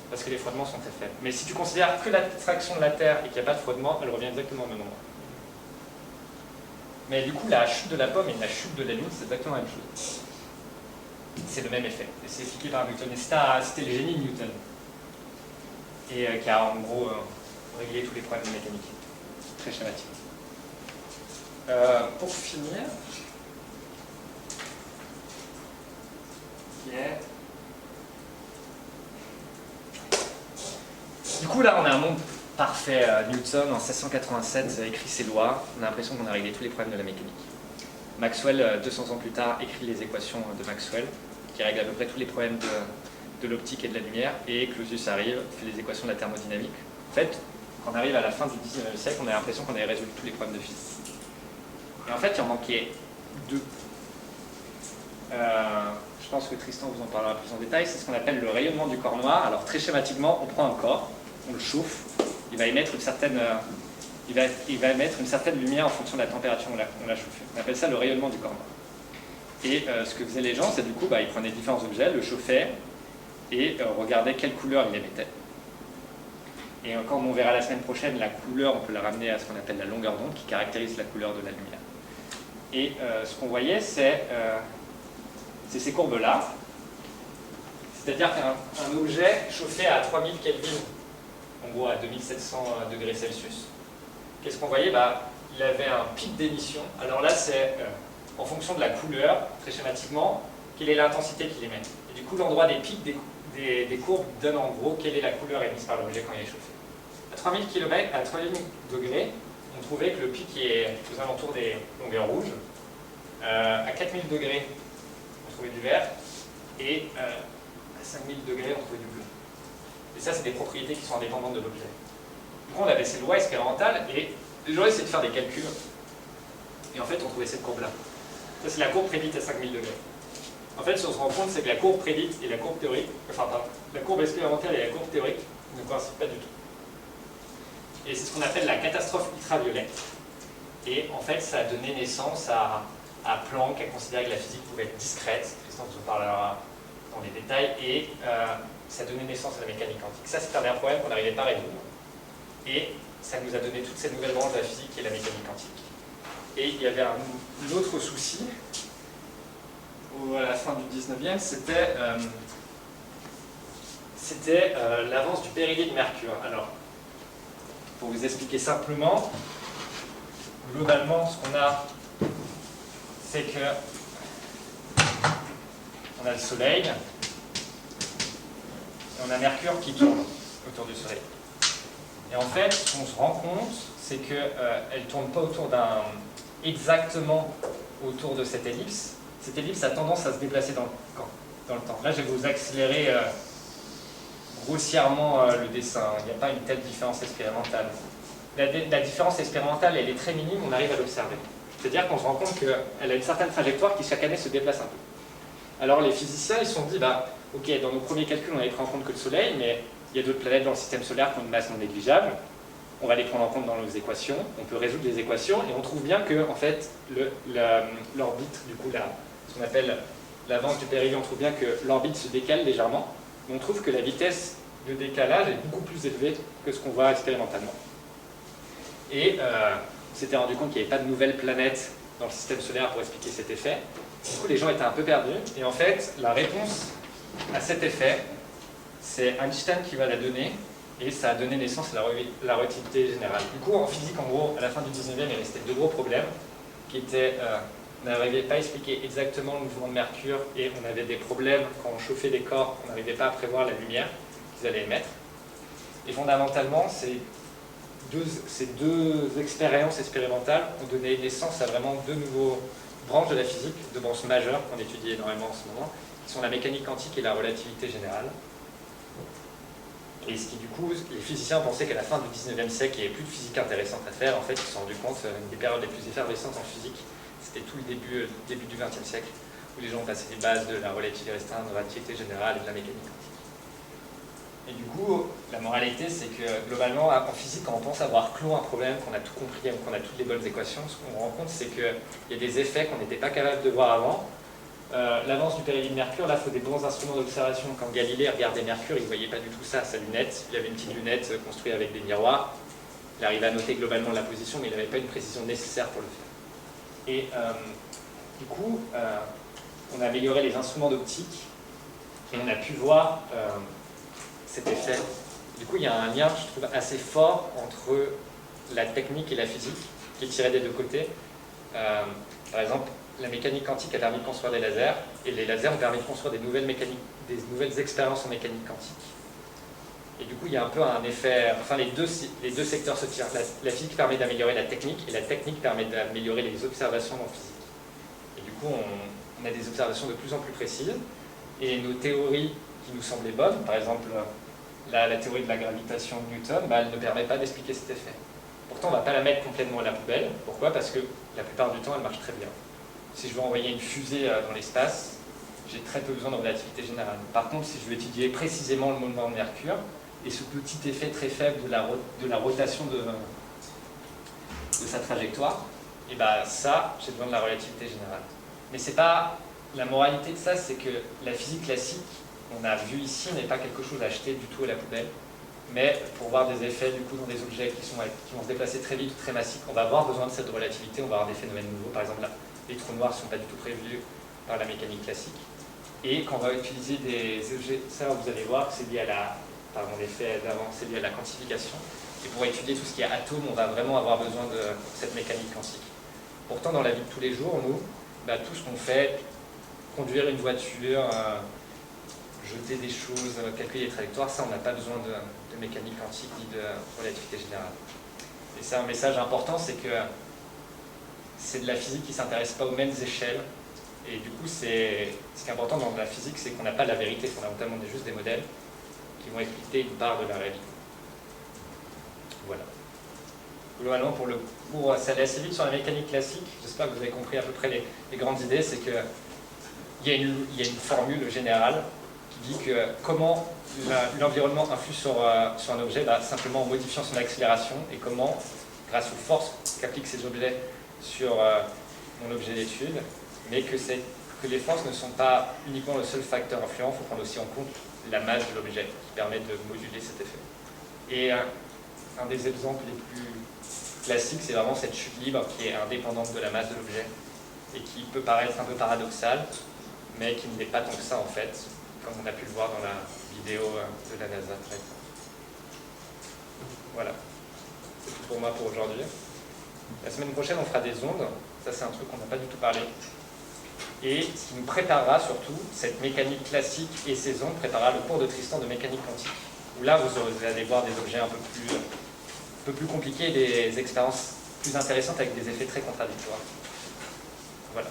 Parce que les frottements sont très faibles. Mais si tu considères que l'attraction de la Terre et qu'il n'y a pas de frottement, elle revient exactement au même endroit. Mais du coup, la chute de la pomme et la chute de la Lune, c'est exactement la même chose. C'est le même effet. Et c'est expliqué par Newton. Et c'était le génie de Newton. Et qui a en gros réglé tous les problèmes de mécanique. Très schématique. Pour finir, du coup, là, on a un monde parfait. Newton, en 1687, a écrit ses lois. On a l'impression qu'on a réglé tous les problèmes de la mécanique. Maxwell, 200 ans plus tard, écrit les équations de Maxwell, qui règlent à peu près tous les problèmes de l'optique et de la lumière. Et Clausius arrive, fait les équations de la thermodynamique. En fait, quand on arrive à la fin du XIXe siècle, on a l'impression qu'on avait résolu tous les problèmes de physique. Et en fait, il en manquait deux. Je pense que Tristan vous en parlera plus en détail. C'est ce qu'on appelle le rayonnement du corps noir. Alors, très schématiquement, on prend un corps, on le chauffe, il va émettre une certaine, émettre une certaine lumière en fonction de la température où on l'a chauffé. On appelle ça le rayonnement du corps noir. Et ce que faisaient les gens, c'est du coup, ils prenaient différents objets, le chauffaient et regardaient quelle couleur il émettait. Et comme on verra la semaine prochaine, la couleur, on peut la ramener à ce qu'on appelle la longueur d'onde, qui caractérise la couleur de la lumière. Et ce qu'on voyait, c'est ces courbes-là. C'est-à-dire qu'un objet chauffé à 3000 Kelvin, en gros à 2700 degrés Celsius, qu'est-ce qu'on voyait? Il avait un pic d'émission. Alors là, c'est en fonction de la couleur, très schématiquement, quelle est l'intensité qu'il émet. Et du coup, l'endroit des pics des courbes donne en gros quelle est la couleur émise par l'objet quand il est chauffé. À 3000 degrés, on trouvait que le pic est aux alentours des longueurs rouges. À 4000 degrés, on trouvait du vert. Et à 5000 degrés, on trouvait du bleu. Et ça, c'est des propriétés qui sont indépendantes de l'objet. Du coup, on avait ces lois expérimentales et les gens essayaient de faire des calculs. Et en fait, on trouvait cette courbe-là. Ça, c'est la courbe prédite à 5000 degrés. En fait, ce qu'on se rend compte, c'est que la courbe prédite et la courbe théorique, la courbe expérimentale et la courbe théorique ne coïncident pas du tout. Et c'est ce qu'on appelle la catastrophe ultraviolette. Et en fait, ça a donné naissance à Planck, qui a considéré que la physique pouvait être discrète. Tristan vous en parlera dans les détails. Et ça a donné naissance à la mécanique quantique. Ça, c'est un des problèmes qu'on n'arrivait pas à résoudre. Et ça nous a donné toutes ces nouvelles branches de la physique qui est la mécanique quantique. Et il y avait un autre souci, à la fin du 19e, c'était l'avance du périhélie de Mercure. Alors, pour vous expliquer simplement, globalement, ce qu'on a, c'est que on a le Soleil, et on a Mercure qui tourne autour du Soleil. Et en fait, ce qu'on se rend compte, c'est qu'elle ne tourne pas exactement autour de cette ellipse. Cette ellipse a tendance à se déplacer dans le temps. Là, je vais vous accélérer grossièrement le dessin. Il n'y a pas une telle différence expérimentale. La différence expérimentale, elle est très minime, on arrive à l'observer. C'est-à-dire qu'on se rend compte qu'elle a une certaine trajectoire qui chaque année se déplace un peu. Alors les physiciens, ils se sont dit, ok, dans nos premiers calculs, on avait pris en compte que le Soleil, mais il y a d'autres planètes dans le système solaire qui ont une masse non négligeable. On va les prendre en compte dans nos équations. On peut résoudre les équations et on trouve bien que, en fait, l'orbite, du coup, ce qu'on appelle l'avance du périhélie, on trouve bien que l'orbite se décale légèrement. Mais on trouve que la vitesse de décalage est beaucoup plus élevée que ce qu'on voit expérimentalement. Et on s'était rendu compte qu'il n'y avait pas de nouvelles planètes dans le système solaire pour expliquer cet effet. Du coup, les gens étaient un peu perdus. Et en fait, la réponse à cet effet, c'est Einstein qui va la donner. Et ça a donné naissance à la relativité générale. Du coup, en physique, en gros, à la fin du 19e, il restait deux gros problèmes qui étaient, on n'arrivait pas à expliquer exactement le mouvement de Mercure et on avait des problèmes quand on chauffait des corps, on n'arrivait pas à prévoir la lumière qu'ils allaient émettre. Et fondamentalement, ces deux expériences expérimentales ont donné naissance à vraiment deux nouveaux branches de la physique, deux branches majeures qu'on étudie énormément en ce moment, qui sont la mécanique quantique et la relativité générale. Et ce qui, du coup, les physiciens pensaient qu'à la fin du 19e siècle, il n'y avait plus de physique intéressante à faire. En fait, ils se sont rendus compte, une des périodes les plus effervescentes en physique, c'était tout le début du 20e siècle, où les gens passaient les bases de la relativité restreinte, de la relativité générale et de la mécanique quantique. Et du coup, la moralité, c'est que globalement, en physique, quand on pense avoir clos un problème, qu'on a tout compris, qu'on a toutes les bonnes équations, ce qu'on rend compte, c'est qu'il y a des effets qu'on n'était pas capable de voir avant. L'avance du périhélie de Mercure, là, il faut des bons instruments d'observation. Quand Galilée regardait Mercure, il ne voyait pas du tout ça, sa lunette. Il avait une petite lunette construite avec des miroirs. Il arrivait à noter globalement la position, mais il n'avait pas une précision nécessaire pour le faire. Et du coup, on a amélioré les instruments d'optique et on a pu voir cet effet. Du coup, il y a un lien, je trouve, assez fort entre la technique et la physique, qui est tiré des deux côtés. Par exemple, la mécanique quantique a permis de construire des lasers, et les lasers ont permis de construire des nouvelles expériences en mécanique quantique. Et du coup, il y a un peu un effet... Enfin, les deux secteurs se tirent. La physique permet d'améliorer la technique, et la technique permet d'améliorer les observations en physique. Et du coup, on a des observations de plus en plus précises, et nos théories qui nous semblaient bonnes, par exemple, la théorie de la gravitation de Newton, elle ne permet pas d'expliquer cet effet. Pourtant, on ne va pas la mettre complètement à la poubelle. Pourquoi? Parce que la plupart du temps, elle marche très bien. Si je veux envoyer une fusée dans l'espace, j'ai très peu besoin de relativité générale. Par contre, si je veux étudier précisément le mouvement de Mercure, et ce petit effet très faible de la rotation de sa trajectoire, et ça, j'ai besoin de la relativité générale. Mais c'est pas... La moralité de ça, c'est que la physique classique, on a vu ici, n'est pas quelque chose à jeter du tout à la poubelle. Mais pour voir des effets du coup dans des objets qui vont se déplacer très vite, très massifs, on va avoir besoin de cette relativité, on va avoir des phénomènes nouveaux. Par exemple, là, les trous noirs ne sont pas du tout prévus par la mécanique classique. Et quand on va utiliser des objets, ça vous allez voir que c'est lié à l'effet d'avant, c'est lié à la quantification. Et pour étudier tout ce qui est atome, on va vraiment avoir besoin de cette mécanique quantique. Pourtant, dans la vie de tous les jours, nous, tout ce qu'on fait, conduire une voiture, jeter des choses, calculer les trajectoires, ça on n'a pas besoin de mécanique quantique ni de relativité générale. Et c'est un message important, c'est que c'est de la physique qui ne s'intéresse pas aux mêmes échelles. Et du coup, ce qui est important dans la physique, c'est qu'on n'a pas la vérité fondamentalement, on est juste des modèles qui vont expliquer une part de la réalité. Voilà. Globalement, pour le cours, ça allait assez vite sur la mécanique classique. J'espère que vous avez compris à peu près les grandes idées. C'est qu'il y a une formule générale qui dit que comment l'environnement influe sur un objet, simplement en modifiant son accélération, et comment, grâce aux forces qu'appliquent ces objets sur mon objet d'étude, mais que les forces ne sont pas uniquement le seul facteur influent, il faut prendre aussi en compte la masse de l'objet qui permet de moduler cet effet. Et un des exemples les plus classiques, c'est vraiment cette chute libre qui est indépendante de la masse de l'objet et qui peut paraître un peu paradoxale, mais qui ne l'est pas tant que ça en fait, comme on a pu le voir dans la vidéo de la NASA. Voilà, c'est tout pour moi pour aujourd'hui. La semaine prochaine, on fera des ondes. Ça, c'est un truc qu'on n'a pas du tout parlé. Et ce qui nous préparera surtout, cette mécanique classique et ces ondes, préparera le cours de Tristan de mécanique quantique. Où là, vous allez voir des objets un peu plus compliqués, des expériences plus intéressantes avec des effets très contradictoires. Voilà.